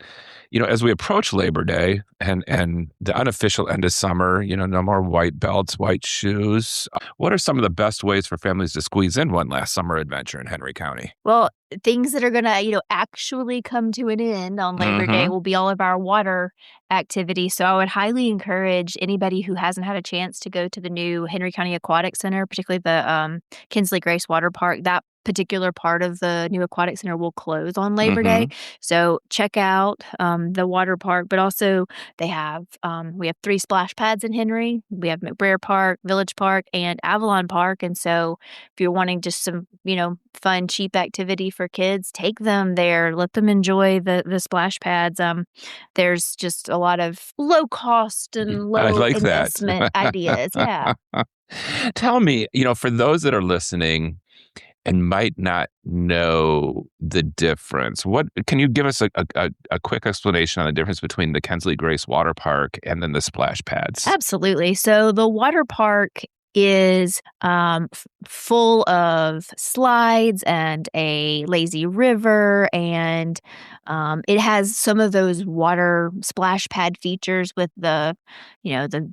As we approach Labor Day and the unofficial end of summer, no more white belts, white shoes. What are some of the best ways for families to squeeze in one last summer adventure in Henry County? Well, things that are going to, actually come to an end on Labor Day will be all of our water activity. So I would highly encourage anybody who hasn't had a chance to go to the new Henry County Aquatic Center, particularly the Kinsley Grace Water Park. That particular part of the new aquatic center will close on Labor Day. So check out the water park, but also we have 3 splash pads in Henry. We have McBrayer Park, Village Park, and Avalon Park. And so if you're wanting just some, fun, cheap activity for kids, take them there. Let them enjoy the splash pads. There's just a lot of low cost and I low like investment that. ideas. Yeah. Tell me, for those that are listening and might not know the difference, what can you give us a quick explanation on the difference between the Kensley Grace Water Park and then the splash pads? Absolutely. So the water park is full of slides and a lazy river, and it has some of those water splash pad features with the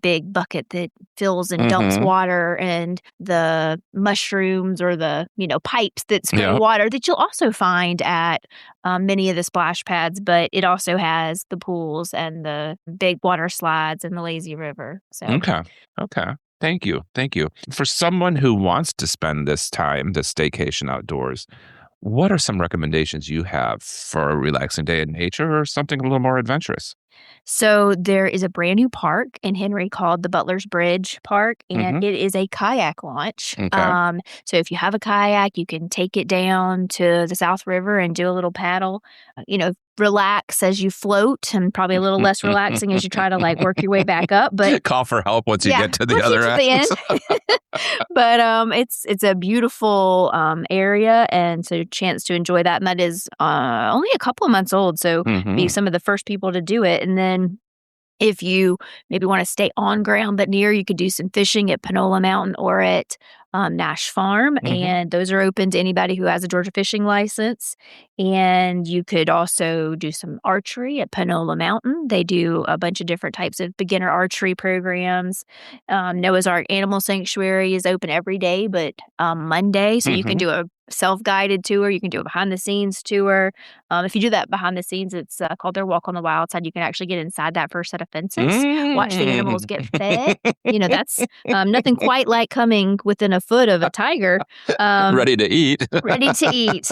big bucket that fills and dumps water, and the mushrooms or the pipes that spray water that you'll also find at many of the splash pads. But it also has the pools and the big water slides and the lazy river. So Okay. Thank you. For someone who wants to spend this staycation outdoors, what are some recommendations you have for a relaxing day in nature or something a little more adventurous? So there is a brand new park in Henry called the Butler's Bridge Park, and it is a kayak launch. Okay. So if you have a kayak, you can take it down to the South River and do a little paddle, relax as you float, and probably a little less relaxing as you try to work your way back up. But call for help once you get to the other end. But it's a beautiful area, and so a chance to enjoy that. And that is only a couple of months old, so be some of the first people to do it. And then if you maybe want to stay on ground but near, you could do some fishing at Panola Mountain or at Nash Farm, and those are open to anybody who has a Georgia fishing license. And you could also do some archery at Panola Mountain. They do a bunch of different types of beginner archery programs. Noah's Ark Animal Sanctuary is open every day, but Monday, so you can do a self-guided tour. You can do a behind-the-scenes tour. If you do that behind the scenes, it's called their Walk on the Wild Side. You can actually get inside that first set of fences, watch the animals get fed. That's nothing quite like coming within a foot of a tiger. Ready to eat. Ready to eat.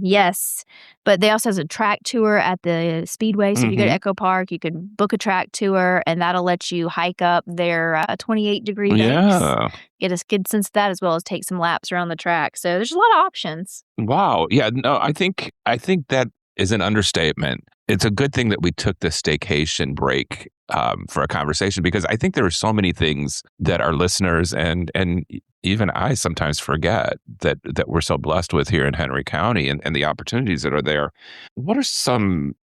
Yes. But they also have a track tour at the Speedway. So if you go to Echo Park, you can book a track tour, and that'll let you hike up their 28-degree banks. Yeah. Get a good sense of that, as well as take some laps around the track. So there's a lot of options. Wow. Yeah. No, I think that is an understatement. It's a good thing that we took this staycation break for a conversation, because I think there are so many things that our listeners and even I sometimes forget that we're so blessed with here in Henry County, and the opportunities that are there. What are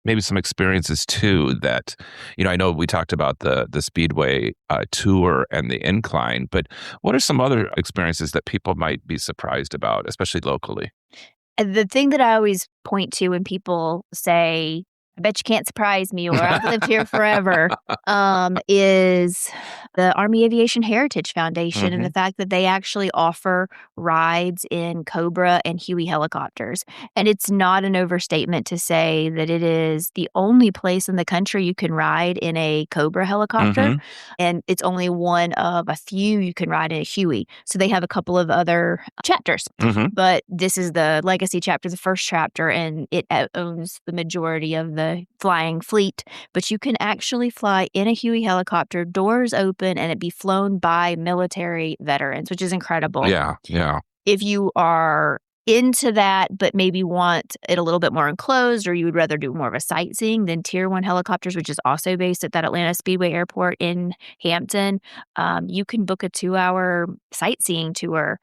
maybe some experiences too that, I know we talked about the Speedway tour and the incline, but what are some other experiences that people might be surprised about, especially locally? The thing that I always point to when people say, I bet you can't surprise me, or I've lived here forever, is the Army Aviation Heritage Foundation and the fact that they actually offer rides in Cobra and Huey helicopters. And it's not an overstatement to say that it is the only place in the country you can ride in a Cobra helicopter. And it's only one of a few you can ride in a Huey. So they have a couple of other chapters. But this is the legacy chapter, the first chapter, and it owns the majority of the flying fleet. But you can actually fly in a Huey helicopter, doors open, and it be flown by military veterans, which is incredible. Yeah. If you are into that, but maybe want it a little bit more enclosed, or you would rather do more of a sightseeing, then Tier 1 Helicopters, which is also based at that Atlanta Speedway Airport in Hampton, you can book a 2-hour sightseeing tour.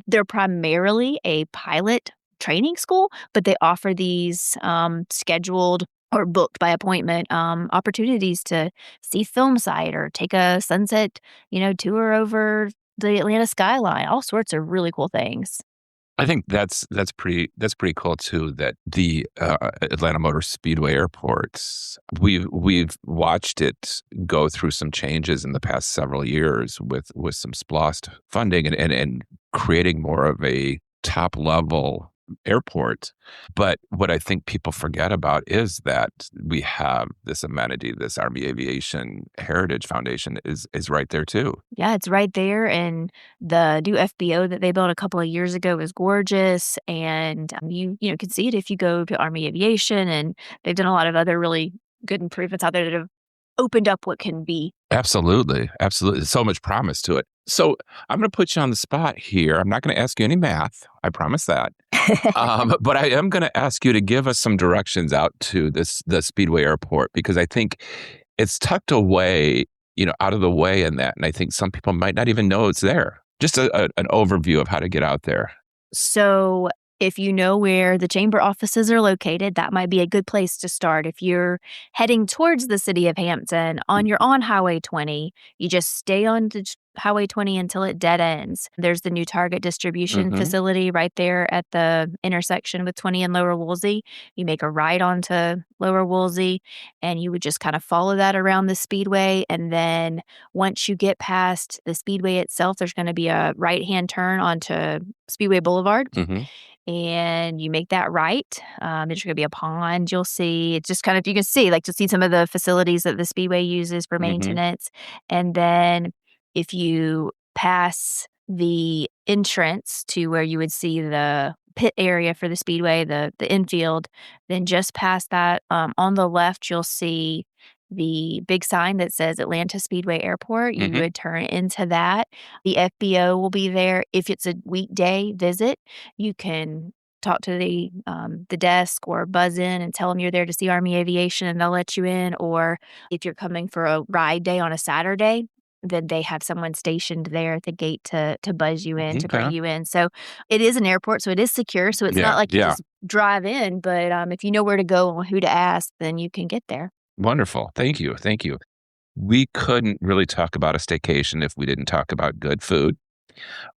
They're primarily a pilot training school, but they offer these scheduled or booked by appointment opportunities to see film site or take a sunset, tour over the Atlanta skyline. All sorts of really cool things. I think that's pretty cool too. That the Atlanta Motor Speedway Airports, we've watched it go through some changes in the past several years with some SPLOST funding and creating more of a top level airport. But what I think people forget about is that we have this amenity, this Army Aviation Heritage Foundation is right there too. Yeah, it's right there. And the new FBO that they built a couple of years ago is gorgeous. And you can see it if you go to Army Aviation. And they've done a lot of other really good improvements out there that have opened up what can be. Absolutely. Absolutely. There's so much promise to it. So I'm going to put you on the spot here. I'm not going to ask you any math. I promise that. But I am going to ask you to give us some directions out to the Speedway Airport, because I think it's tucked away, out of the way in that. And I think some people might not even know it's there. Just an overview of how to get out there. So if you know where the chamber offices are located, that might be a good place to start. If you're heading towards the city of Hampton, you're on Highway 20, you just stay on Highway 20 until it dead ends. There's the new Target distribution facility right there at the intersection with 20 and Lower Woolsey. You make a right onto Lower Woolsey, and you would just kind of follow that around the Speedway. And then once you get past the Speedway itself, there's going to be a right-hand turn onto Speedway Boulevard. And you make that right. There's going to be a pond. You'll see, it's just kind of, you can see, you'll see some of the facilities that the Speedway uses for maintenance. And then if you pass the entrance to where you would see the pit area for the Speedway, the infield, then just past that, on the left, you'll see the big sign that says Atlanta Speedway Airport. You would turn into that. The FBO will be there. If it's a weekday visit, you can talk to the desk or buzz in and tell them you're there to see Army Aviation, and they'll let you in. Or if you're coming for a ride day on a Saturday, then they have someone stationed there at the gate to buzz you in, to bring you in. So it is an airport, so it is secure. So it's not like you just drive in, but if you know where to go and who to ask, then you can get there. Wonderful. Thank you. Thank you. We couldn't really talk about a staycation if we didn't talk about good food.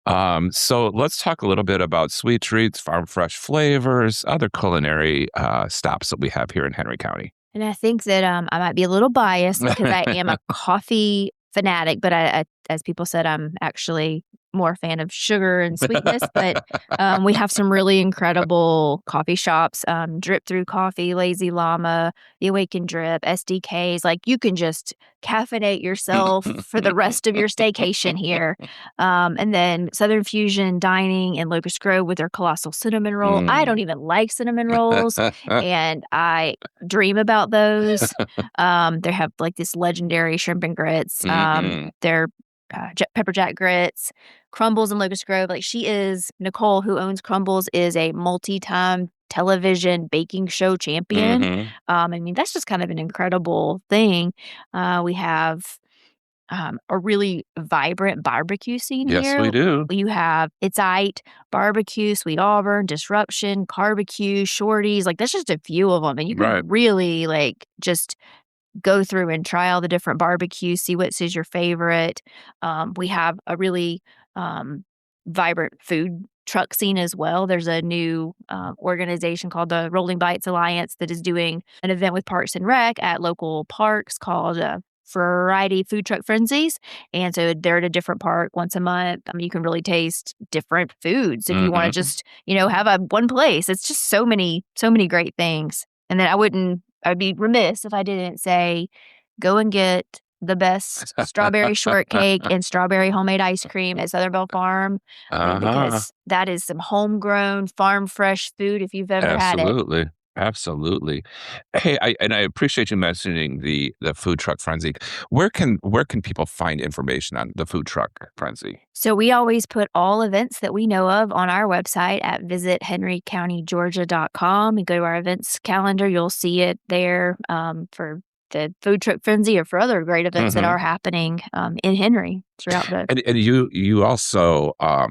So let's talk a little bit about sweet treats, farm fresh flavors, other culinary stops that we have here in Henry County. And I think that I might be a little biased because I am a coffee fanatic, but I, as people said, I'm actually more a fan of sugar and sweetness. But we have some really incredible coffee shops, Drip Through Coffee, Lazy Llama, The Awakened Drip, SDKs. You can just caffeinate yourself for the rest of your staycation here. And then Southern Fusion Dining in Locust Grove with their colossal cinnamon roll. I don't even like cinnamon rolls, and I dream about those. They have this legendary shrimp and grits. They're pepper jack grits, Crumbles in Locust Grove. Nicole, who owns Crumbles, is a multi-time television baking show champion. That's just kind of an incredible thing. We have a really vibrant barbecue scene here. Yes, we do. You have It's Ite, Barbecue, Sweet Auburn, Disruption, Barbecue, Shorties. That's just a few of them. And you can really just go through and try all the different barbecues, see what is your favorite. We have a really vibrant food truck scene as well. There's a new organization called the Rolling Bites Alliance that is doing an event with Parks and Rec at local parks called Variety Food Truck Frenzies. And so they're at a different park once a month. You can really taste different foods if you want to just, have one place. It's just so many great things. And then I'd be remiss if I didn't say, go and get the best strawberry shortcake and strawberry homemade ice cream at Southern Belle Farm, because that is some homegrown, farm fresh food if you've ever had it. Absolutely. Hey, I appreciate you mentioning the food truck frenzy. Where can people find information on the food truck frenzy? So we always put all events that we know of on our website at visithenrycountygeorgia.com. And go to our events calendar. You'll see it there for the food truck frenzy or for other great events that are happening in Henry throughout the. And you also are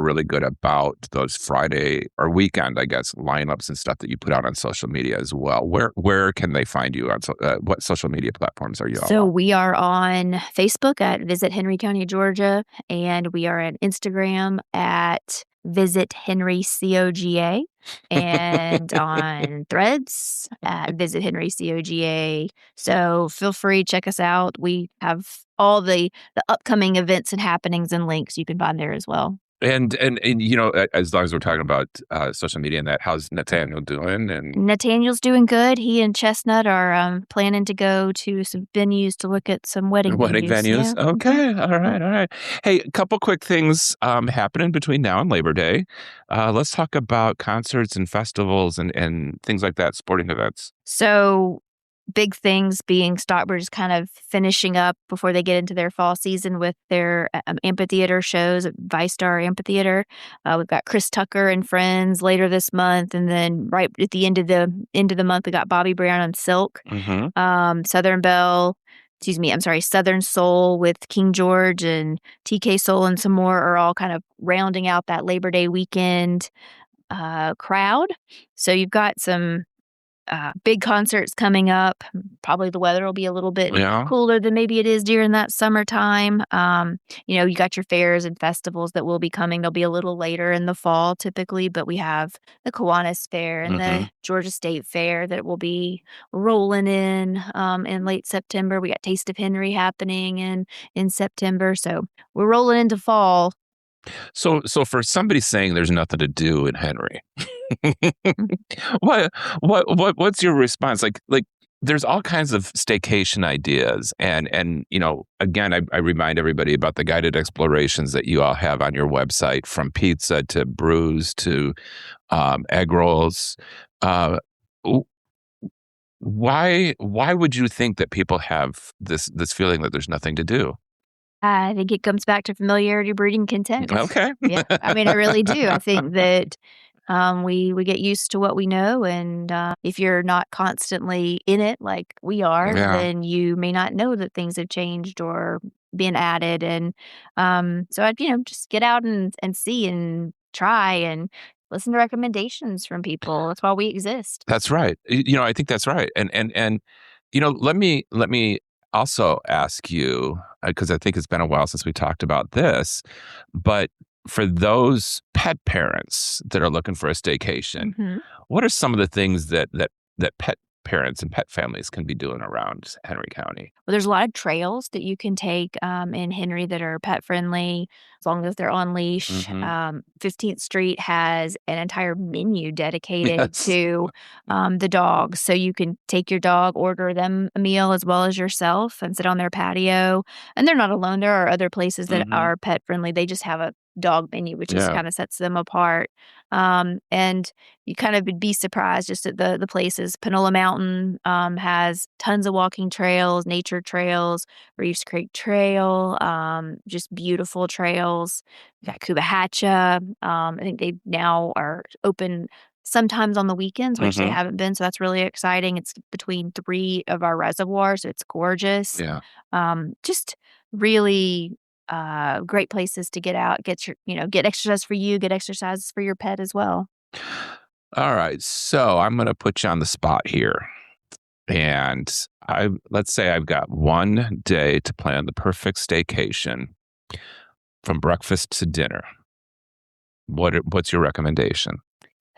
really good about those Friday or weekend, I guess, lineups and stuff that you put out on social media as well. Where can they find you on what social media platforms are you on? So we are on Facebook at Visit Henry County, Georgia, and we are on Instagram at Visit Henry COGA, and on Threads at Visit Henry COGA. So feel free, check us out. We have all the upcoming events and happenings and links you can find there as well. And as long as we're talking about social media and that, how's Nathaniel doing? And Nathaniel's doing good. He and Chestnut are planning to go to some venues to look at some wedding venues. Yeah. Okay. All right. Hey, a couple quick things happening between now and Labor Day. Let's talk about concerts and festivals and things like that, sporting events. So big things being Stockbridge is kind of finishing up before they get into their fall season with their amphitheater shows at ViStar Amphitheater. We've got Chris Tucker and Friends later this month, and then right at the end of the month we got Bobby Brown and Silk. Southern Soul with King George and TK Soul and some more are all kind of rounding out that Labor Day weekend crowd. So you've got some big concerts coming up. Probably the weather will be a little bit cooler than maybe it is during that summertime. You got your fairs and festivals that will be coming. They'll be a little later in the fall typically, but we have the Kiwanis Fair and the Georgia State Fair that will be rolling in late September. We got Taste of Henry happening in September. So we're rolling into fall. So for somebody saying there's nothing to do in Henry, what's your response? Like there's all kinds of staycation ideas, and again, I remind everybody about the guided explorations that you all have on your website, from pizza to brews to egg rolls. Why would you think that people have this feeling that there's nothing to do? I think it comes back to familiarity breeding contempt. Okay. Yeah, I mean, I really do. I think that we get used to what we know, and if you're not constantly in it like we are, then you may not know that things have changed or been added. And so I'd just get out and see and try and listen to recommendations from people. That's why we exist. That's right. I think that's right. And let me also ask you, because I think it's been a while since we talked about this, but for those pet parents that are looking for a staycation, what are some of the things that pet parents and pet families can be doing around Henry County? Well, there's a lot of trails that you can take in Henry that are pet friendly, as long as they're on leash. 15th Street has an entire menu dedicated to the dogs. So you can take your dog, order them a meal as well as yourself, and sit on their patio. And they're not alone. There are other places that are pet friendly. They just have a dog menu, which just kind of sets them apart. And you kind of would be surprised just at the places. Panola Mountain has tons of walking trails, nature trails, Reeves Creek Trail, just beautiful trails. We got Cubahatcha. I think they now are open sometimes on the weekends, which they haven't been. So that's really exciting. It's between 3 of our reservoirs. So it's gorgeous. Yeah. Just really great places to get out, get exercise for you, get exercises for your pet as well. All right. So I'm going to put you on the spot here. And let's say I've got one day to plan the perfect staycation from breakfast to dinner. What's your recommendation?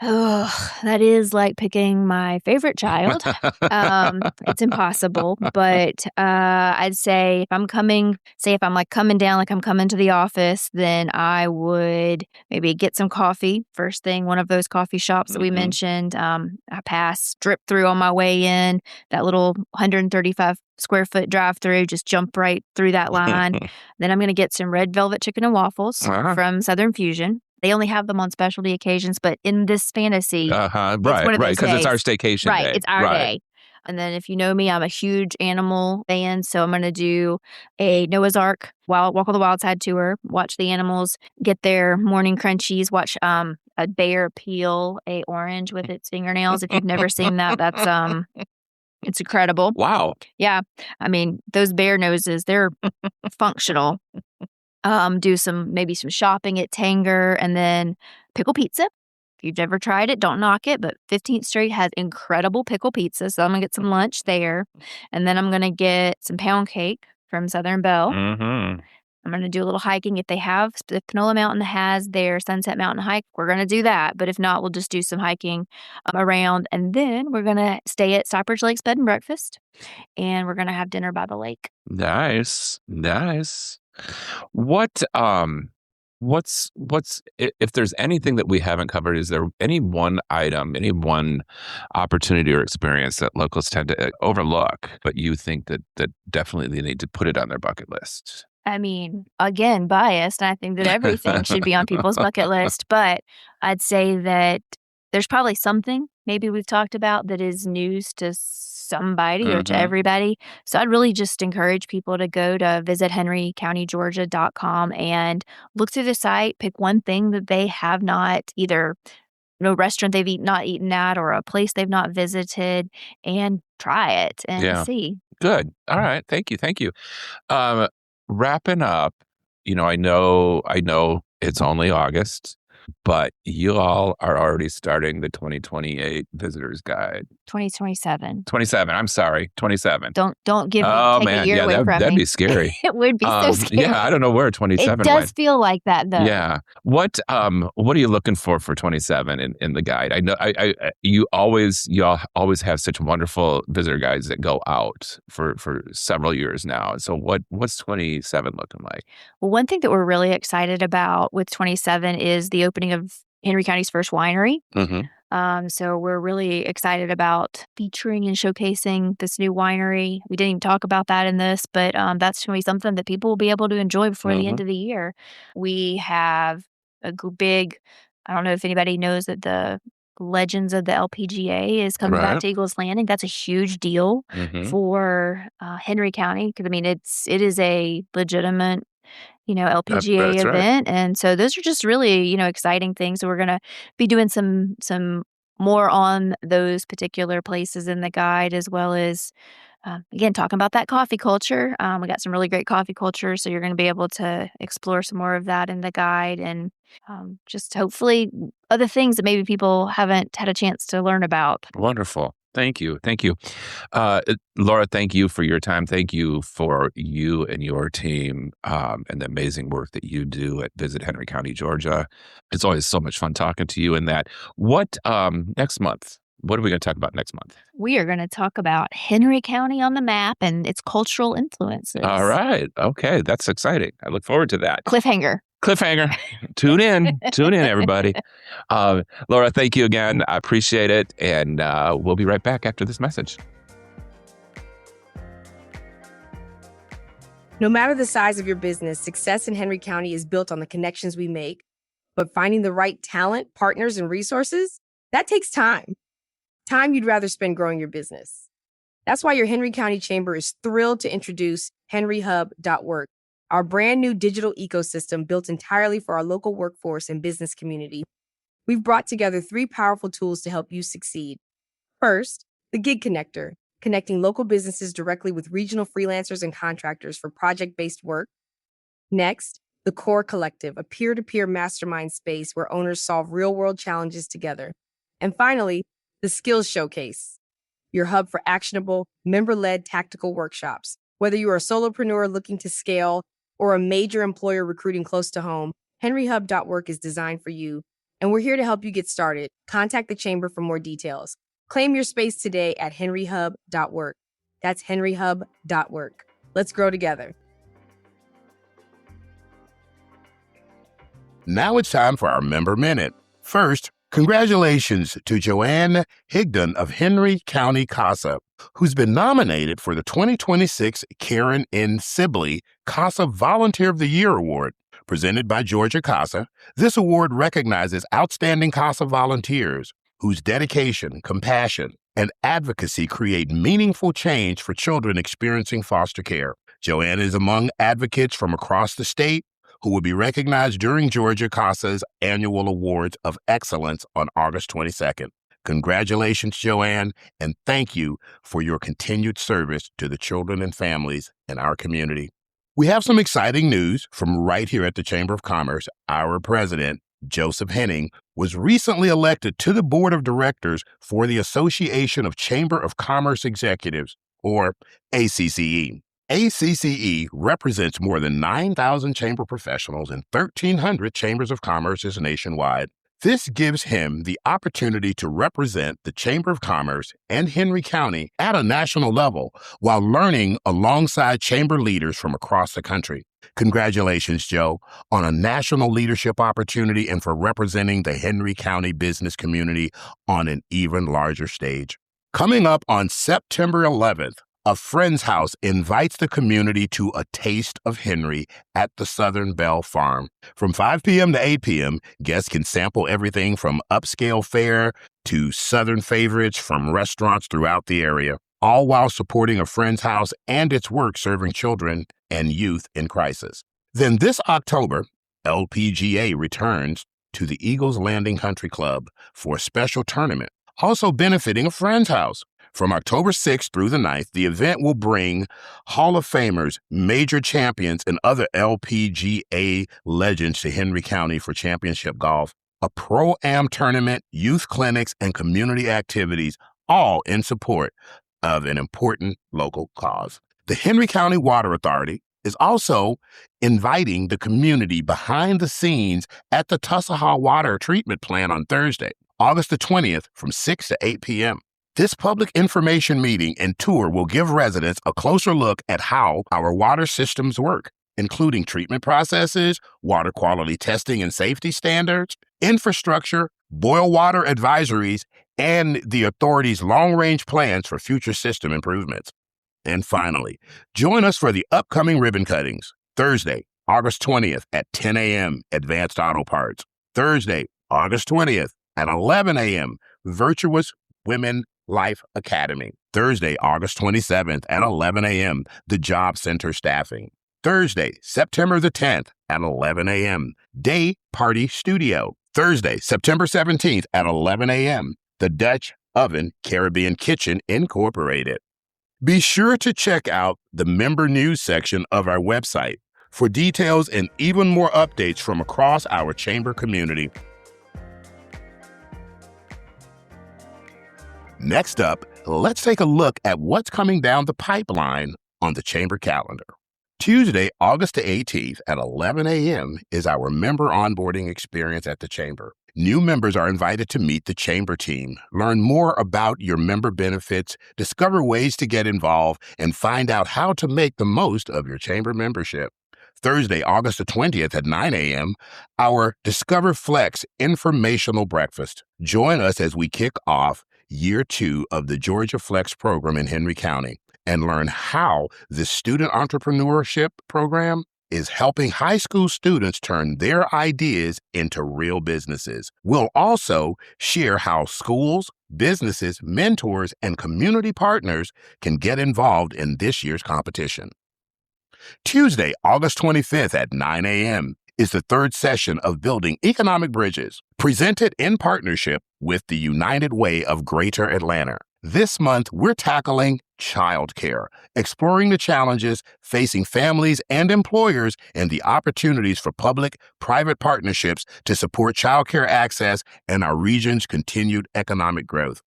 Oh, that is like picking my favorite child. It's impossible, but I'd say if I'm coming down, like I'm coming to the office, then I would maybe get some coffee first thing, one of those coffee shops that we mentioned. I drip through on my way in, that little 135 square foot drive through, just jump right through that line. Then I'm going to get some red velvet chicken and waffles from Southern Fusion. They only have them on specialty occasions, but in this fantasy, right, because it's our staycation day. Right, it's our day. And then if you know me, I'm a huge animal fan, so I'm going to do a Noah's Ark Walk on the Wild Side tour, watch the animals get their morning crunchies, watch a bear peel a orange with its fingernails. If you've never seen that, that's it's incredible. Wow. Yeah. I mean, those bear noses, they're functional. Do maybe some shopping at Tanger, and then pickle pizza. If you've never tried it, don't knock it, but 15th Street has incredible pickle pizza, so I'm going to get some lunch there. And then I'm going to get some pound cake from Southern Belle. I'm going to do a little hiking. If Panola Mountain has their Sunset Mountain hike, we're going to do that. But if not, we'll just do some hiking around. And then we're going to stay at Stockbridge Lake's Bed and Breakfast, and we're going to have dinner by the lake. Nice. if there's anything that we haven't covered, is there any one item, any one opportunity or experience that locals tend to overlook, but you think that definitely they need to put it on their bucket list? I mean, again, biased. I think that everything should be on people's bucket list, but I'd say that there's probably something maybe we've talked about that is news to somebody or to everybody. So I'd really just encourage people to go to visit henrycountygeorgia.com and look through the site, pick one thing that they have not either no restaurant they've not eaten at or a place they've not visited, and try it and see. Good. All right. Thank you. Wrapping up, I know it's only August, but you all are already starting the 2028 Visitors Guide. 2027. 27. I'm sorry. 27. Don't take man. a year away from that'd me. be scary. It would be so scary. Yeah, I don't know where 27 It does went. feel like that, though. Yeah. What are you looking for 27 in the guide? I know you always have such wonderful visitor guides that go out for several years now. So what's 27 looking like? Well, one thing that we're really excited about with 27 is the opening of Henry County's first winery. So we're really excited about featuring and showcasing this new winery. We didn't even talk about that in this, but that's going to be something that people will be able to enjoy before the end of the year. We have a big, I don't know if anybody knows that the Legends of the LPGA is coming back to Eagles Landing. That's a huge deal for Henry County because, I mean, it is a legitimate LPGA event. And so those are just really, exciting things. So we're going to be doing some more on those particular places in the guide, as well as, again, talking about that coffee culture. We got some really great coffee culture. So you're going to be able to explore some more of that in the guide and just hopefully other things that maybe people haven't had a chance to learn about. Wonderful. Thank you. Laura, thank you for your time. Thank you for you and your team and the amazing work that you do at Visit Henry County, Georgia. It's always so much fun talking to you. And that, next month, what are we going to talk about next month? We are going to talk about Henry County on the map and its cultural influences. All right. Okay. That's exciting. I look forward to that. Cliffhanger. Tune in, everybody. Laura, thank you again. I appreciate it. And we'll be right back after this message. No matter the size of your business, success in Henry County is built on the connections we make. But finding the right talent, partners, and resources, that takes time. Time you'd rather spend growing your business. That's why your Henry County Chamber is thrilled to introduce henryhub.work. Our brand new digital ecosystem built entirely for our local workforce and business community. We've brought together 3 powerful tools to help you succeed. First, the Gig Connector, connecting local businesses directly with regional freelancers and contractors for project-based work. Next, the Core Collective, a peer-to-peer mastermind space where owners solve real-world challenges together. And finally, the Skills Showcase, your hub for actionable, member-led tactical workshops. Whether you are a solopreneur looking to scale or a major employer recruiting close to home, henryhub.work is designed for you, and we're here to help you get started. Contact the Chamber for more details. Claim your space today at henryhub.work. That's henryhub.work. Let's grow together. Now it's time for our Member Minute. First, congratulations to Joanne Higdon of Henry County CASA, who's been nominated for the 2026 Karen N. Sibley CASA Volunteer of the Year Award. Presented by Georgia CASA, this award recognizes outstanding CASA volunteers whose dedication, compassion, and advocacy create meaningful change for children experiencing foster care. Joanne is among advocates from across the state who will be recognized during Georgia CASA's annual Awards of Excellence on August 22nd. Congratulations, Joanne, and thank you for your continued service to the children and families in our community. We have some exciting news from right here at the Chamber of Commerce. Our president, Joseph Henning, was recently elected to the board of directors for the Association of Chamber of Commerce Executives, or ACCE. ACCE represents more than 9,000 chamber professionals and 1,300 chambers of commerce nationwide. This gives him the opportunity to represent the Chamber of Commerce and Henry County at a national level while learning alongside chamber leaders from across the country. Congratulations, Joe, on a national leadership opportunity and for representing the Henry County business community on an even larger stage. Coming up on September 11th, a friend's house invites the community to a taste of Henry at the Southern Belle Farm. From 5 p.m. to 8 p.m., guests can sample everything from upscale fare to Southern favorites from restaurants throughout the area, all while supporting a friend's house and its work serving children and youth in crisis. Then this October, LPGA returns to the Eagles Landing Country Club for a special tournament, also benefiting a friend's house. From October 6th through the 9th, the event will bring Hall of Famers, major champions, and other LPGA legends to Henry County for championship golf, a pro-am tournament, youth clinics, and community activities, all in support of an important local cause. The Henry County Water Authority is also inviting the community behind the scenes at the Tussahaw Water Treatment Plant on Thursday, August the 20th from 6 to 8 p.m. This public information meeting and tour will give residents a closer look at how our water systems work, including treatment processes, water quality testing and safety standards, infrastructure, boil water advisories, and the authority's long-range plans for future system improvements. And finally, join us for the upcoming ribbon cuttings, Thursday, August 20th at 10 a.m., Advanced Auto Parts. Thursday, August 20th at 11 a.m., Virtuous Women Life Academy. Thursday, August 27th at 11 a.m., the Job Center Staffing. Thursday, September the 10th at 11 a.m., Day Party Studio. Thursday, September 17th at 11 a.m., the Dutch Oven Caribbean Kitchen Incorporated. Be sure to check out the member news section of our website for details and even more updates from across our chamber community. Next up, let's take a look at what's coming down the pipeline on the chamber calendar. Tuesday, August the 18th at 11 a.m. is our member onboarding experience at the chamber. New members are invited to meet the chamber team, learn more about your member benefits, discover ways to get involved, and find out how to make the most of your chamber membership. Thursday, August the 20th at 9 a.m., our Discover Flex informational breakfast. Join us as we kick off Year 2 of the Georgia Flex program in Henry County and learn how this student entrepreneurship program is helping high school students turn their ideas into real businesses. We'll also share how schools, businesses, mentors, and community partners can get involved in this year's competition. Tuesday, August 25th at 9 a.m. is the third session of Building Economic Bridges, presented in partnership with the United Way of Greater Atlanta. This month, we're tackling childcare, exploring the challenges facing families and employers and the opportunities for public-private partnerships to support childcare access and our region's continued economic growth.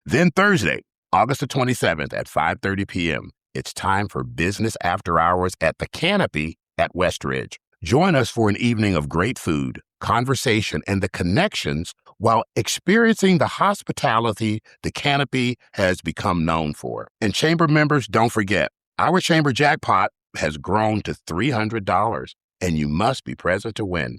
Then Thursday, August the 27th at 5:30 p.m., it's time for Business After Hours at the Canopy at Westridge. Join us for an evening of great food, conversation, and the connections while experiencing the hospitality the Canopy has become known for. And chamber members, don't forget, our chamber jackpot has grown to $300, and you must be present to win.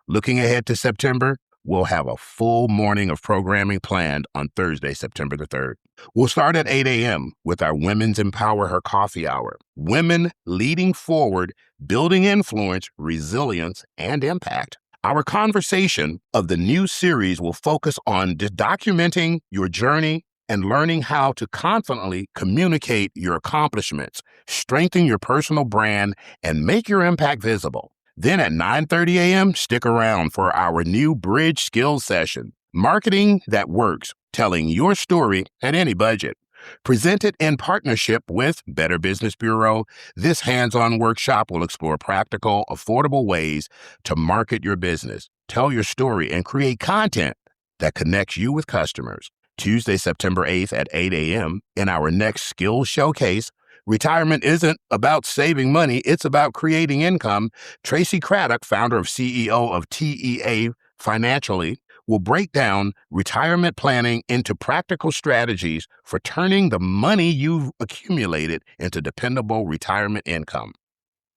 Looking ahead to September, we'll have a full morning of programming planned on Thursday, September the 3rd. We'll start at 8 a.m. with our Women's Empower Her Coffee Hour. Women leading forward, building influence, resilience, and impact. Our conversation of the new series will focus on documenting your journey and learning how to confidently communicate your accomplishments, strengthen your personal brand, and make your impact visible. Then at 9:30 a.m., stick around for our new Bridge Skills session, Marketing That Works, telling your story at any budget. Presented in partnership with Better Business Bureau, this hands-on workshop will explore practical, affordable ways to market your business, tell your story, and create content that connects you with customers. Tuesday, September 8th at 8 a.m. in our next Skills Showcase, Retirement isn't about saving money, it's about creating income. Tracy Craddock, founder of CEO of TEA Financially, will break down retirement planning into practical strategies for turning the money you've accumulated into dependable retirement income.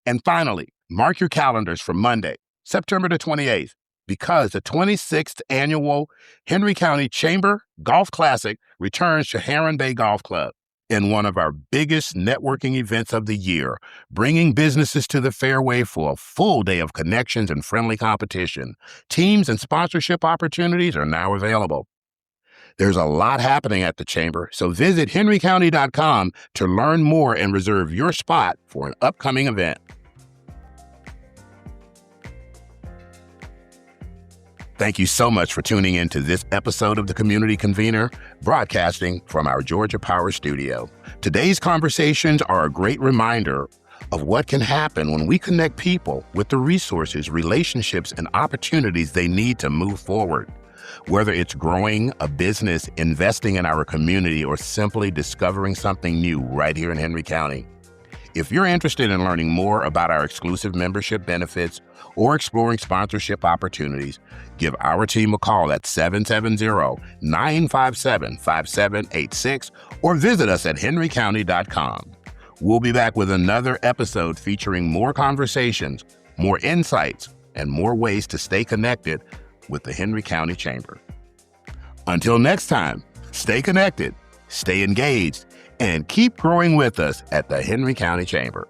And finally, mark your calendars for Monday, September the 28th, because the 26th annual Henry County Chamber Golf Classic returns to Heron Bay Golf Club in one of our biggest networking events of the year, bringing businesses to the fairway for a full day of connections and friendly competition. Teams and sponsorship opportunities are now available. There's a lot happening at the Chamber, so visit henrycounty.com to learn more and reserve your spot for an upcoming event. Thank you so much for tuning in to this episode of the Community Convener, broadcasting from our Georgia Power studio. Today's conversations are a great reminder of what can happen when we connect people with the resources, relationships, and opportunities they need to move forward. Whether it's growing a business, investing in our community, or simply discovering something new right here in Henry County. If you're interested in learning more about our exclusive membership benefits or exploring sponsorship opportunities, give our team a call at 770-957-5786 or visit us at henrycounty.com. We'll be back with another episode featuring more conversations, more insights, and more ways to stay connected with the Henry County Chamber. Until next time, stay connected, stay engaged, and keep growing with us at the Henry County Chamber.